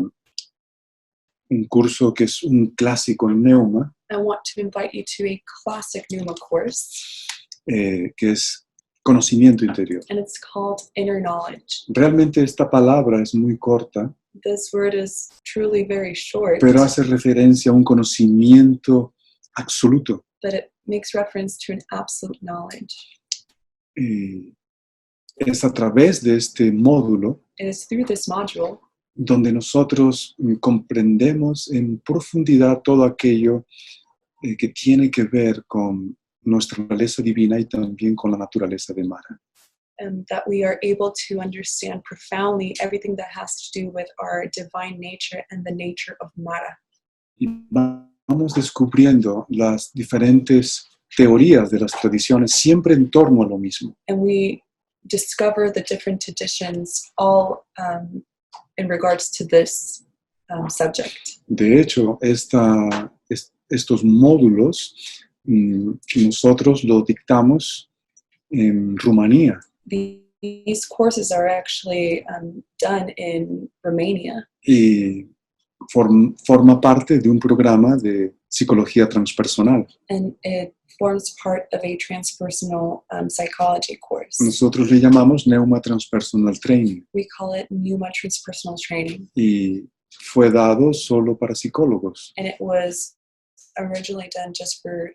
un curso que es un clásico en Neuma, I want to invite you to a classic Numa course, que es conocimiento interior. and it's called Inner Knowledge. Realmente esta palabra es muy corta, This word is truly very short, pero hace referencia a un conocimiento absoluto. but it makes reference to an absolute knowledge. Es a través de este módulo It is through this module donde nosotros comprendemos en profundidad todo aquello que tiene que ver con nuestra naturaleza divina y también con la naturaleza de Mara. that we are able to understand profoundly everything that has to do with our divine nature and the nature of Mara. Y vamos descubriendo las diferentes teorías de las tradiciones siempre en torno a lo mismo. And we discover the different traditions all in regards to this subject. De hecho, estos módulos nosotros los dictamos en Rumanía. These courses are actually done in Romania, Y forma parte de un programa de psicología transpersonal. and it forms part of a transpersonal psychology course. Nosotros le llamamos Neuma Transpersonal Training We call it Numa Transpersonal Training, y fue dado solo para psicólogos and it was originally done just for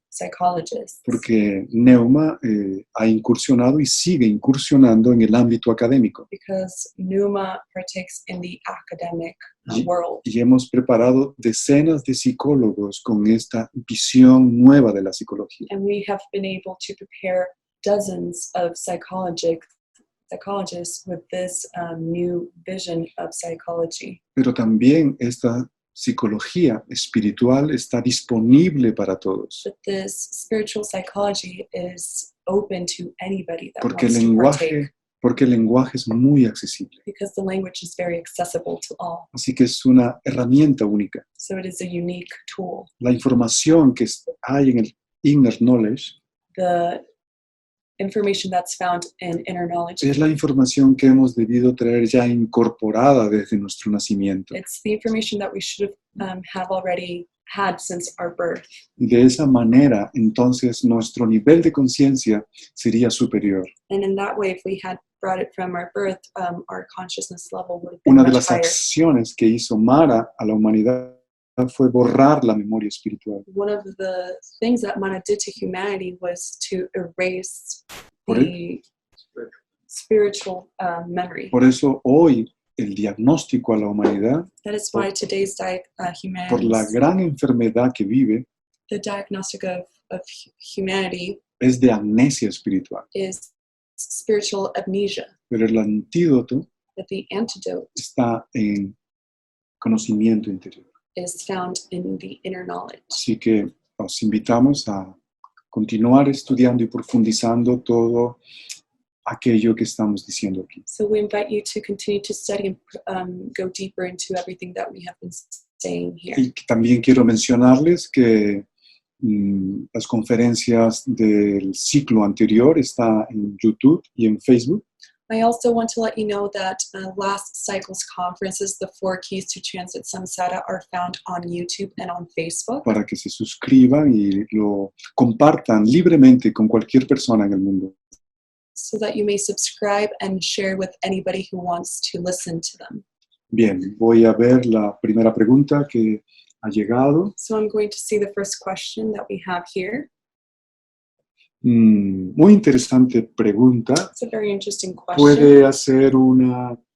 psychologists, porque Neuma ha incursionado y sigue incursionando en el ámbito académico because Numa partakes in the academic Ye- world. y hemos preparado decenas de psicólogos con esta visión nueva de la psicología. And we have been able to prepare dozens of psychologists with this new vision of psychology. Pero también esta psicología espiritual está disponible para todos But this spiritual psychology is open to anybody that porque el wants to partake, lenguaje es muy accesible. because the language is very accessible to all. Así que es una herramienta única. So it is a unique tool. La información que hay en el Inner Knowledge The information that's found in inner knowledge, es la información que hemos debido traer ya incorporada desde nuestro nacimiento. it's the information that we should have already had since our birth. Y de esa manera, entonces, nuestro nivel de conciencia sería superior. And in that way, if we had brought it from our birth, our consciousness level would have been Una de much las higher. acciones que hizo Mara a la humanidad fue borrar la memoria espiritual. One of the things that Mana did to humanity was to erase Por the spiritual memory. Por eso hoy el diagnóstico a la humanidad That is why today's por la gran enfermedad que vive the diagnostic of humanity es de amnesia espiritual. is spiritual amnesia. Pero el antídoto But the antidote está en conocimiento interior. is found in the inner knowledge. Así que os invitamos a continuar estudiando y profundizando todo aquello que estamos diciendo aquí. So we invite you to continue to study and go deeper into everything that we have been saying here. Y también quiero mencionarles que las conferencias del ciclo anterior están en YouTube y en Facebook. I also want to let you know that last cycle's conferences, the 4 Keys to Transit Samsara, are found on YouTube and on Facebook. Para que se suscriban y lo compartan libremente con cualquier persona en el mundo. So that you may subscribe and share with anybody who wants to listen to them. Bien, voy a ver la primera pregunta que ha llegado. So I'm going to see the first question that we have here. Muy interesante pregunta. It's a very interesting question.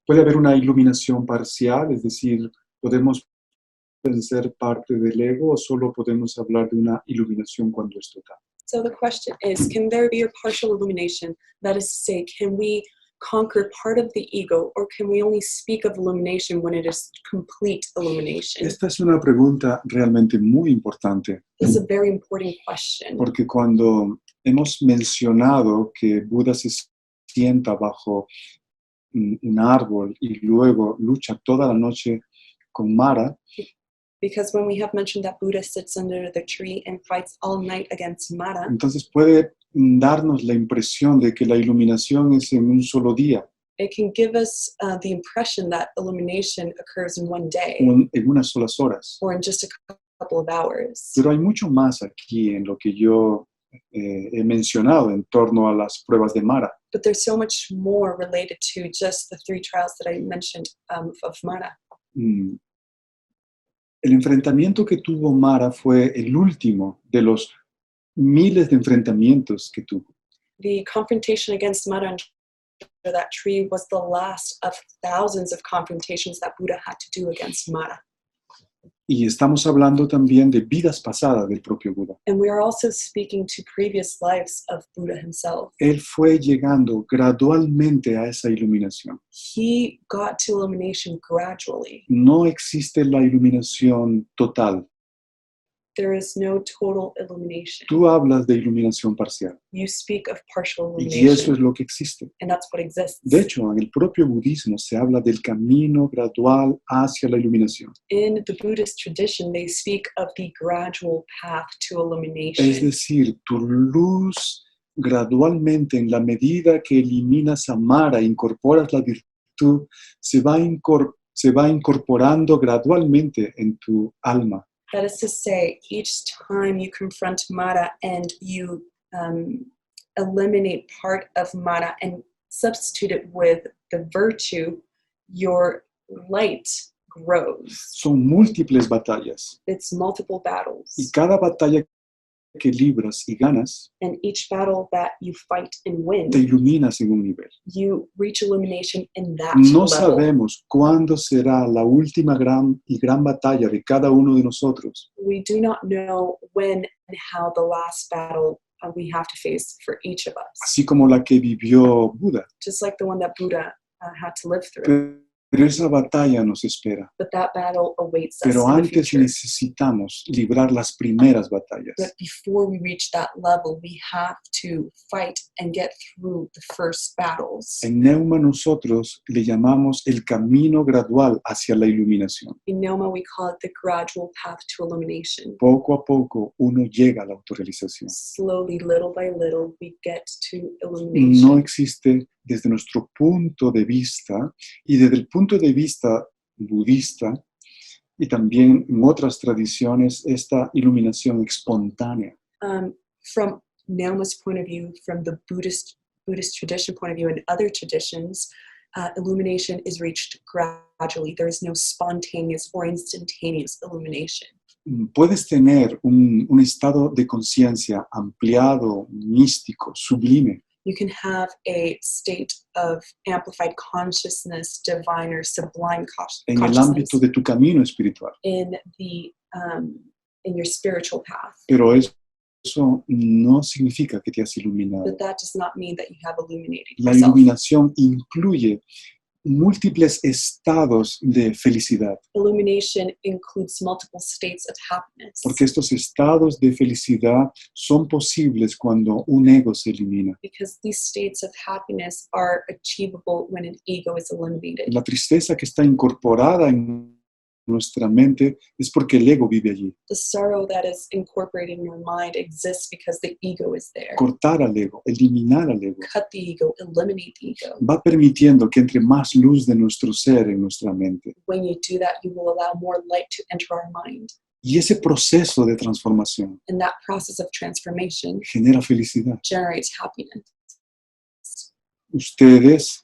Puede haber una iluminación parcial, es decir, podemos ser parte del ego o solo podemos hablar de una iluminación cuando es total. So the question is, can there be a partial illumination? That is to say, can we conquer part of the ego, or can we only speak of illumination when it is complete illumination? Esta es una pregunta realmente muy importante. This is a very important question. Porque cuando hemos mencionado que Buda se sienta bajo un árbol y luego lucha toda la noche con Mara, Because when we have mentioned that Buddha sits under the tree and fights all night against Mara, entonces puede darnos la impresión de que la iluminación es en un solo día, it can give us the impression that illumination occurs in one day en unas solas horas. or in just a couple of hours. Pero hay mucho más aquí en lo que yo he mencionado en torno a las pruebas de Mara. But there's so much more related to just the 3 trials that I mentioned of Mara. El enfrentamiento que tuvo Mara fue el último de los miles de enfrentamientos que tuvo. The confrontation against Mara under that tree was the last of thousands of confrontations that Buddha had to do against Mara. Y estamos hablando también de vidas pasadas del propio Buda. And we are also speaking to previous lives of Buddha himself. Él fue llegando gradualmente a esa iluminación. He got to illumination gradually. No existe la iluminación total. There is no total illumination. Tú hablas de iluminación parcial. You speak of partial Y eso illumination, es lo que existe. and that's what exists. De hecho, en el propio budismo se habla del camino gradual hacia la iluminación. In the Buddhist tradition, they speak of the gradual path to Es illumination. decir, tu luz gradualmente, en la medida que eliminas a Mara, incorporas la virtud, se va incorporando gradualmente en tu alma. That is to say, each time you confront Mara and you eliminate part of Mara and substitute it with the virtue, your light grows. Son múltiples batallas. It's multiple battles. Y cada batalla que libras y ganas, And each battle that you fight and win, te iluminas en un nivel. you reach illumination in that No level. sabemos cuándo será la última gran batalla de cada uno de nosotros. We do not know when and how the last battle we have to face for each of us, Así como la que vivió Buda. just like the one that Buddha had to live through. Pero esa batalla nos espera. But that battle awaits us Pero in the antes future. necesitamos librar las primeras batallas. But before we reach that level, we have to fight and get through the first battles. En Neuma nosotros le llamamos el camino gradual hacia la iluminación. In Noma, we call it the gradual path to illumination. Poco a poco uno llega a la autorrealización. Slowly, little by little, we get to No illumination. existe desde nuestro punto de vista y desde el punto de vista budista y también en otras tradiciones esta iluminación espontánea. From Noma's point of view, from the Buddhist tradition point of view, and other traditions, illumination is reached gradually. There is no spontaneous or instantaneous illumination. Puedes tener un estado de conciencia ampliado, místico, sublime. You can have a state of amplified consciousness, divine or sublime en el consciousness ámbito de tu camino espiritual. in your spiritual path. Pero eso no significa que te has iluminado. But that does not mean that you have illuminated La yourself. iluminación incluye múltiples estados de felicidad, Illumination includes multiple states of happiness porque estos estados de felicidad son posibles cuando un ego se elimina. because these states of happiness are achievable when an ego is eliminated. La tristeza que está incorporada en nuestra mente es porque el ego vive allí. The sorrow that is incorporated in your mind exists because the ego is there. Cortar al ego, eliminar al ego, Cut the ego, eliminate the ego. va permitiendo que entre más luz de nuestro ser en nuestra mente. When you do that, you will allow more light to enter our mind. Y ese proceso de transformación And that process of transformation genera felicidad. generates happiness. Ustedes,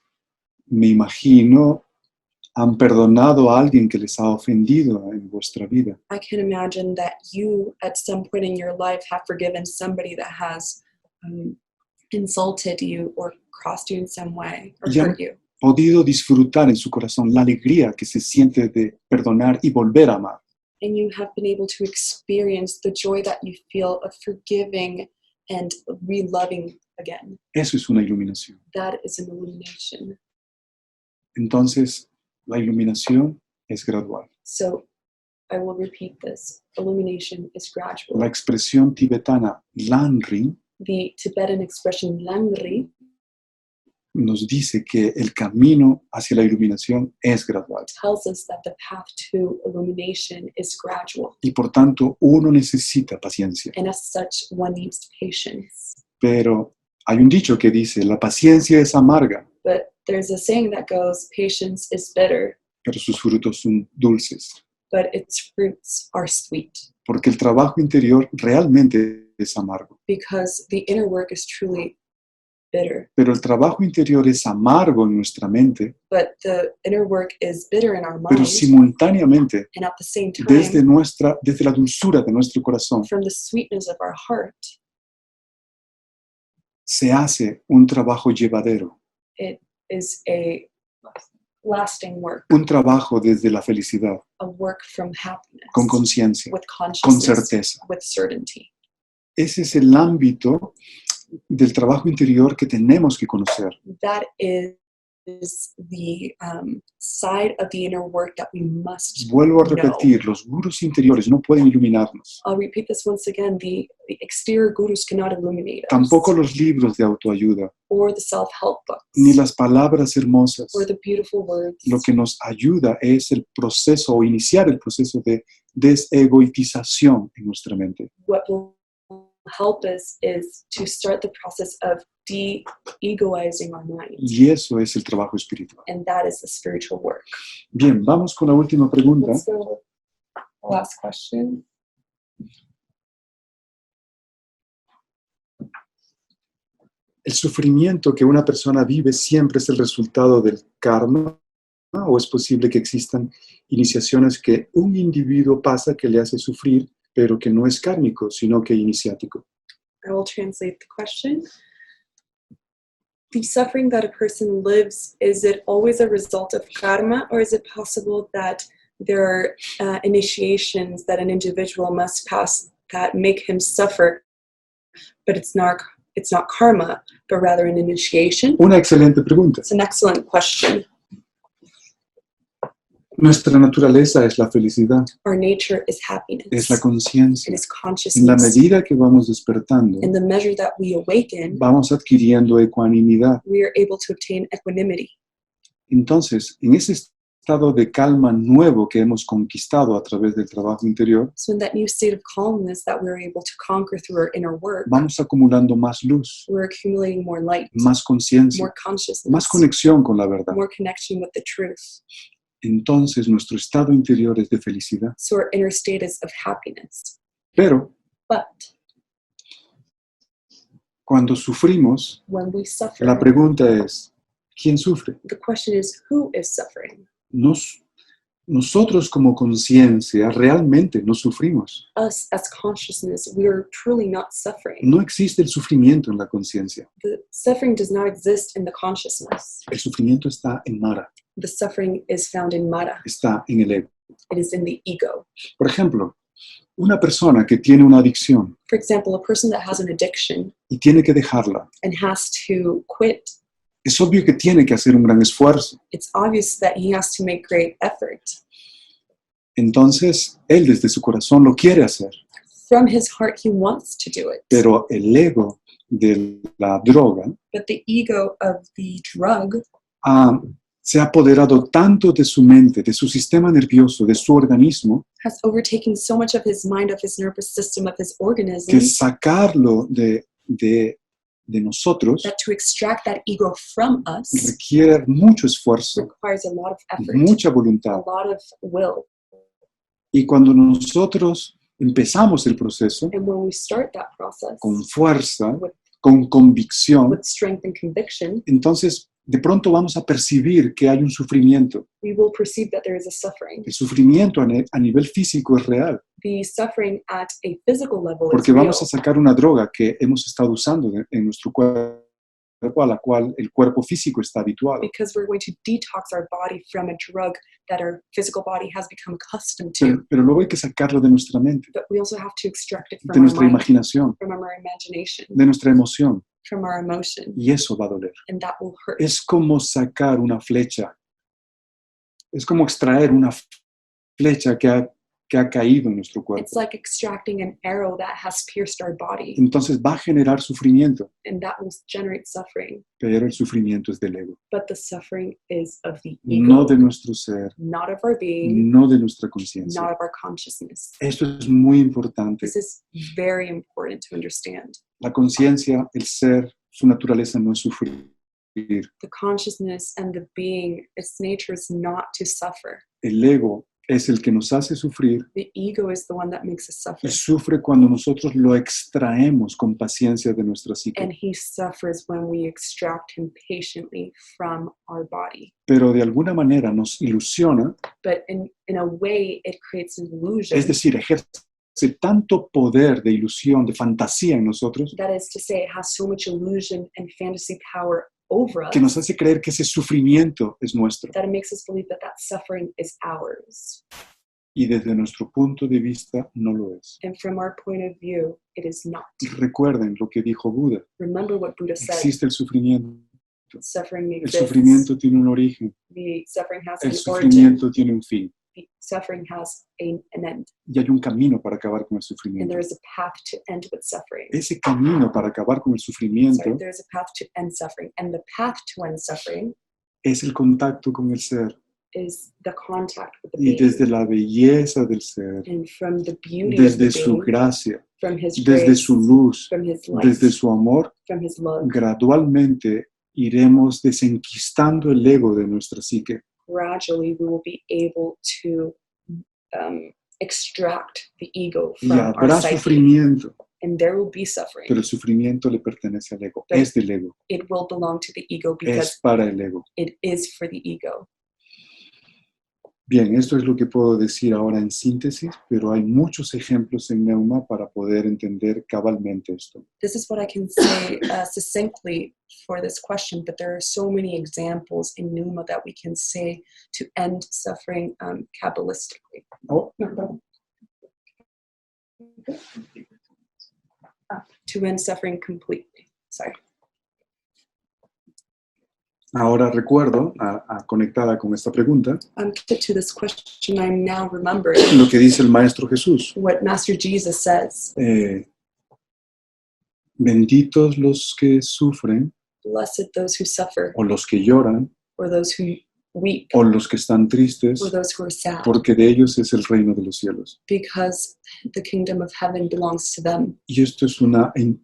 me imagino, han perdonado a alguien que les ha ofendido en vuestra vida. I can imagine that you, at some point in your life, have forgiven somebody that has insulted you or crossed you in some way or Ya- hurt you. Podido disfrutar en su corazón la alegría que se siente de perdonar y volver a amar. And you have been able to experience the joy that you feel of forgiving and re-loving again. Eso es una iluminación. That is an illumination. Entonces, la iluminación es gradual. So I will repeat this. Illumination is gradual. La expresión tibetana Lanri The Tibetan expression Langri nos dice que el camino hacia la iluminación es gradual. tells us that the path to illumination is gradual. Y por tanto, uno necesita paciencia. And as such, one needs patience. Pero hay un dicho que dice, la paciencia es amarga, But there's a saying that goes, patience is bitter, pero sus frutos son dulces. but its fruits are sweet. Porque el trabajo interior realmente es amargo. Because the inner work is truly bitter. Pero el trabajo interior es amargo en nuestra mente, But the inner work is bitter in our pero mind. simultáneamente, And at the same time, desde la dulzura de nuestro corazón, from the sweetness of our heart, se hace un trabajo llevadero, it is a lasting work, un trabajo desde la felicidad, a work from happiness, con conciencia, with con consciousness, certeza. with certainty. Ese es el ámbito del trabajo interior que tenemos que conocer. That is the side of the inner work that we must Vuelvo a know. repetir, los gurús interiores no pueden iluminarnos. I'll repeat this once again. The exterior gurus cannot illuminate us, Tampoco los libros de autoayuda, or the self-help books, ni las palabras hermosas. or the beautiful words. Lo que nos ayuda es el proceso o iniciar el proceso de desegoitización en nuestra mente. What will help us is to start the process of de-egoizing our mind. Y eso es el trabajo espiritual. And that is the spiritual work. Bien, vamos con la última pregunta. Let's go with the last question. ¿El sufrimiento que una persona vive siempre es el resultado del karma? ¿O es posible que existan iniciaciones que un individuo pasa que le hace sufrir, pero que no es kármico, sino que iniciático? I will translate the question. The suffering that a person lives, is it always a result of karma, or is it possible that there are initiations that an individual must pass that make him suffer, but it's not karma, but rather an initiation? Una excelente pregunta. It's an excellent question. Nuestra naturaleza es la felicidad, Our nature is happiness. es la It conciencia. is En la consciousness. medida que vamos despertando, In the measure that we awaken, vamos adquiriendo ecuanimidad. we are able to obtain equanimity. Entonces, en ese estado de calma nuevo que hemos conquistado a través del trabajo interior, So in that new state of calmness that we're able to conquer through our inner work, vamos acumulando más luz, we're accumulating more light, más conciencia, more más consciousness, conexión con la verdad. more connection with the truth. Entonces, nuestro estado interior es de felicidad. So our inner state is of happiness. Pero But cuando sufrimos, when we suffer, la pregunta es, ¿quién sufre? the question is, who is suffering? No nosotros como conciencia realmente no sufrimos. Us as consciousness, we are truly not suffering. No existe el sufrimiento en la conciencia. The suffering does not exist in the consciousness. El sufrimiento está en Mara, The suffering is found in Mara. está en el ego. It is in the ego. Por ejemplo, una persona que tiene una adicción For example, a person that has an addiction y tiene que dejarla, and has to quit, es obvio que tiene que hacer un gran esfuerzo. it's obvious that he has to make great effort. Entonces, él desde su corazón lo quiere hacer, From his heart, he wants to do it. pero el ego de la droga But the ego of the drug se ha apoderado tanto de su mente, de su sistema nervioso, de su organismo, has overtaken so much of his mind, of his nervous system, of his organism, que sacarlo de nosotros that to extract that ego from us requiere mucho esfuerzo, requires a lot of effort, mucha a voluntad. lot of will. Y cuando nosotros empezamos el proceso And when we start that process con fuerza, con convicción, with strength and conviction, entonces de pronto vamos a percibir que hay un sufrimiento. we will perceive that there is a suffering. El sufrimiento a nivel físico es real, The suffering at a physical level is porque real, vamos a sacar una droga que hemos estado usando en nuestro cuerpo, a la cual el cuerpo físico está habituado. because we're going to detox our body from a drug that our physical body has become accustomed to. Pero luego hay que sacarlo de nuestra mente, But we also have to extract it de from our nuestra mind, imaginación, from our imagination, de nuestra emoción, from our emotion, y eso va a doler. and that will hurt. Es como sacar una flecha, es como extraer una flecha que ha caído en nuestro cuerpo. It's like extracting an arrow that has pierced our body, Entonces va a generar sufrimiento, and that will generate suffering. pero el sufrimiento es del ego, But the suffering is of the ego, no de nuestro ser, not of our being, no de nuestra conciencia. not of our consciousness. Esto es muy importante. This is very important to understand. La conciencia, el ser, su naturaleza no es sufrir. The consciousness and the being, its nature is not to suffer. El ego es el que nos hace sufrir The ego is the one that makes us y suffer. sufre cuando nosotros lo extraemos con paciencia de nuestra psique. And he suffers when we extract him patiently from our body. Pero de alguna manera nos ilusiona, But in a way, it creates an illusion. es decir, ejerce tanto poder de ilusión, de fantasía en nosotros, That is to say, it has so much illusion and fantasy power over us que nos hace creer que ese sufrimiento es nuestro. that it makes us believe that that suffering is ours. Y desde nuestro punto de vista no lo es. And from our point of view, it is not. Recuerden lo que dijo Buda. Remember what Buddha said. Existe el sufrimiento. Suffering El exists. sufrimiento tiene un origen. The suffering has El an origin. sufrimiento tiene un fin. The suffering has an end. Y hay un camino para acabar con el And sufrimiento. there is a path to end with suffering. Ese camino para acabar con el sufrimiento Sorry, there is a path to end suffering. And the path to end suffering es el contacto con el ser. is the contact with the Y being. desde la belleza del ser, And from the beauty of desde the su being, gracia, from his desde grace, su luz, from his light, desde su amor, from his love, gradualmente iremos desenquistando el ego de nuestra psique. gradually we will be able to extract the ego Y from our habrá psyche. sufrimiento, And there will be suffering. pero el sufrimiento le pertenece al ego, Pero- es del ego, It will belong to the ego es because para el ego. it is for the ego. Bien, esto es lo que puedo decir ahora en síntesis, pero hay muchos ejemplos en Neuma para poder entender cabalmente esto. This is what I can say succinctly for this question, but there are so many examples in Pneuma that we can say to end suffering Kabbalistically. Oh, To end suffering completely. Sorry. ahora recuerdo, conectada con esta pregunta, To this question, I'm now remembering lo que dice el Maestro Jesús. what Master Jesus says. Benditos los que sufren, Blessed those who suffer, o los que lloran, or those who weep, o los que están tristes, or those who are sad, porque de ellos es el reino de los cielos. because the kingdom of heaven belongs to them. Y esto es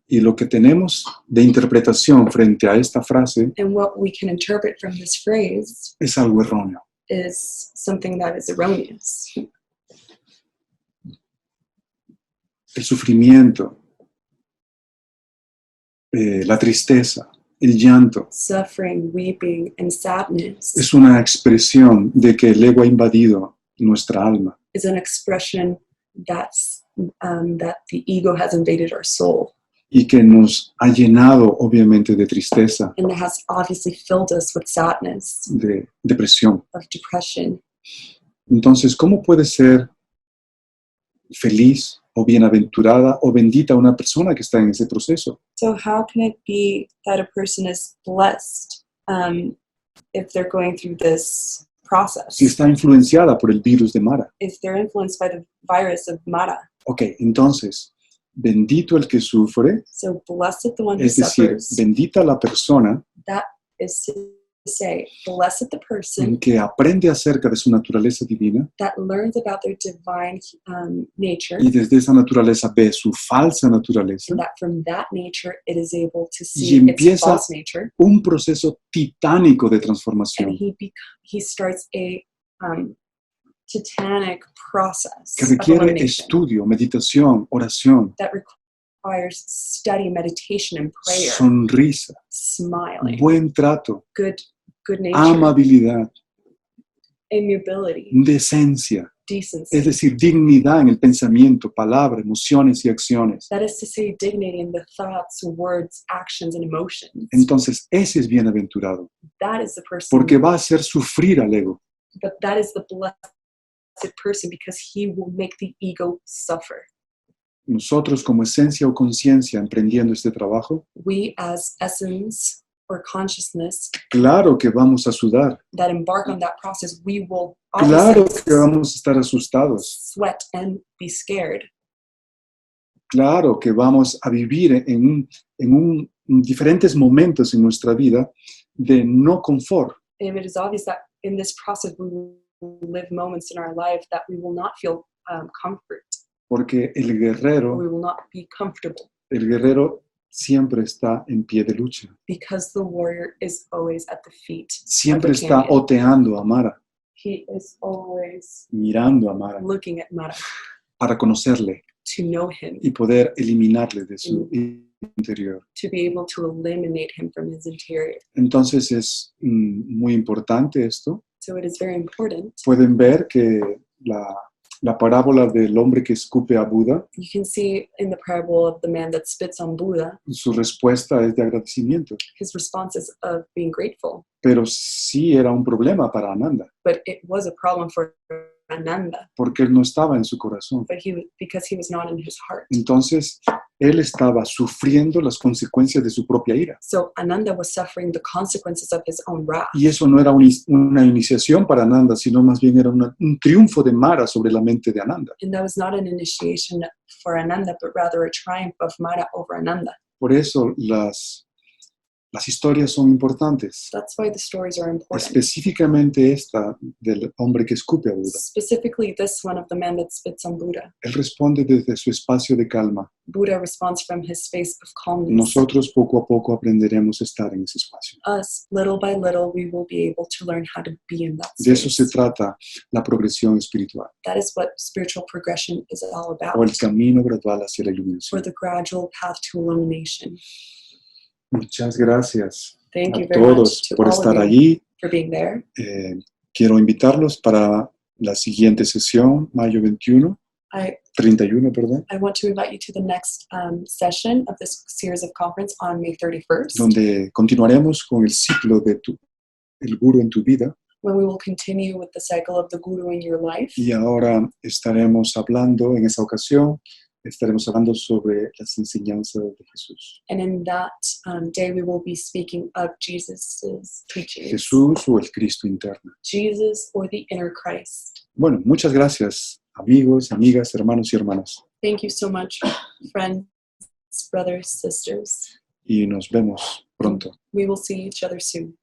y lo que tenemos de interpretación frente a esta frase And what we can interpret from this phrase es algo erróneo. is something that is erroneous. El sufrimiento, la tristeza, el llanto, Suffering, weeping, and sadness es una expresión de que el ego ha invadido nuestra alma. is an expression that's that the ego has invaded our soul Y que nos ha llenado obviamente de tristeza, and that has obviously filled us with sadness, de depresión. of depression. Entonces, ¿cómo puede ser feliz o bienaventurada o bendita una persona que está en ese proceso? So how can it be that a person is blessed if they're going through this process? Si está influenciada por el virus de Mara. If they're influenced by the virus of Mara. Ok, entonces, bendito el que sufre, So blessed the one who es decir, suffers. bendita la persona That is to say, blessed the person en que aprende acerca de su naturaleza divina that learns about their divine nature, y desde esa naturaleza ve su falsa naturaleza, and that from that nature it is able to y see its empieza false nature, un proceso titánico de and transformación he starts a titanic process que of requiere elimination estudio, meditación, oración, that requires study, meditation, and prayer, sonrisa, smiling, buen trato, good nature, amabilidad, amiability, decencia, decency. es decir, dignidad en el pensamiento, palabra, emociones y acciones. That is to say, dignity in the thoughts, words, actions, and emotions. Entonces, ese es bienaventurado, That is the person, porque va a hacer sufrir al ego. but that is the blessed person because he will make the ego suffer. Nosotros como esencia o conciencia emprendiendo este trabajo, We as essence or consciousness claro que vamos a sudar, that embark on that process, we will claro obviously que vamos a estar asustados, sweat and be scared. claro que vamos a vivir en diferentes momentos en nuestra vida de no confort, And it is obvious that in this process we will live moments in our life that we will not feel comfort. porque el We guerrero will not be comfortable siempre está en pie de lucha, because the warrior is always at the feet siempre of the está champion. oteando a Mara, He is always mirando a Mara looking at Mara para conocerle to know him, y poder eliminarle de su interior. to be able to eliminate him from his interior. Entonces es muy importante esto. So it is very important. Pueden ver que la parábola del hombre que escupe a Buda, You can see in the parable of the man that spits on Buddha, su respuesta es de agradecimiento. his response is of being grateful. Pero sí era un problema para Ananda, But it was a problem for Ananda, porque él no estaba en su corazón. but because he was not in his heart. Entonces, él estaba sufriendo las consecuencias de su propia ira. So Ananda was suffering the consequences of his own wrath. Y eso no era una iniciación para Ananda, sino más bien era un triunfo de Mara sobre la mente de Ananda. And that was not an initiation for Ananda, but rather a triumph of Mara over Ananda. Por eso las historias son importantes. That's why the stories are important. Específicamente esta del hombre que escupe a Buda. Specifically, this one of the man that spits on Buddha. Él responde desde su espacio de calma. Buddha responds from his space of calmness. Nosotros poco a poco aprenderemos a estar en ese espacio. Us, little by little, we will be able to learn how to be in that De eso se space. trata la progresión espiritual, That is what spiritual progression is all about. o el camino gradual hacia la For iluminación. the gradual path to illumination. Muchas gracias Thank a you very much todos to por all estar of you allí. for being there. Quiero invitarlos para la siguiente sesión, mayo 21, 31, perdón, I want to invite you to the next session of this series of conference on May 31st, donde continuaremos con el ciclo de el guru en tu vida. when we will continue with the cycle of the Guru in your life. Y ahora estaremos hablando, en esa ocasión, estaremos hablando sobre las enseñanzas de Jesús. And in that day, we will be speaking of Jesus' teachings. Jesús o el Cristo interno. Jesus or the inner Christ. Bueno, muchas gracias, amigos, amigas, hermanos y hermanas. Thank you so much, friends, brothers, sisters. Y nos vemos pronto. We will see each other soon.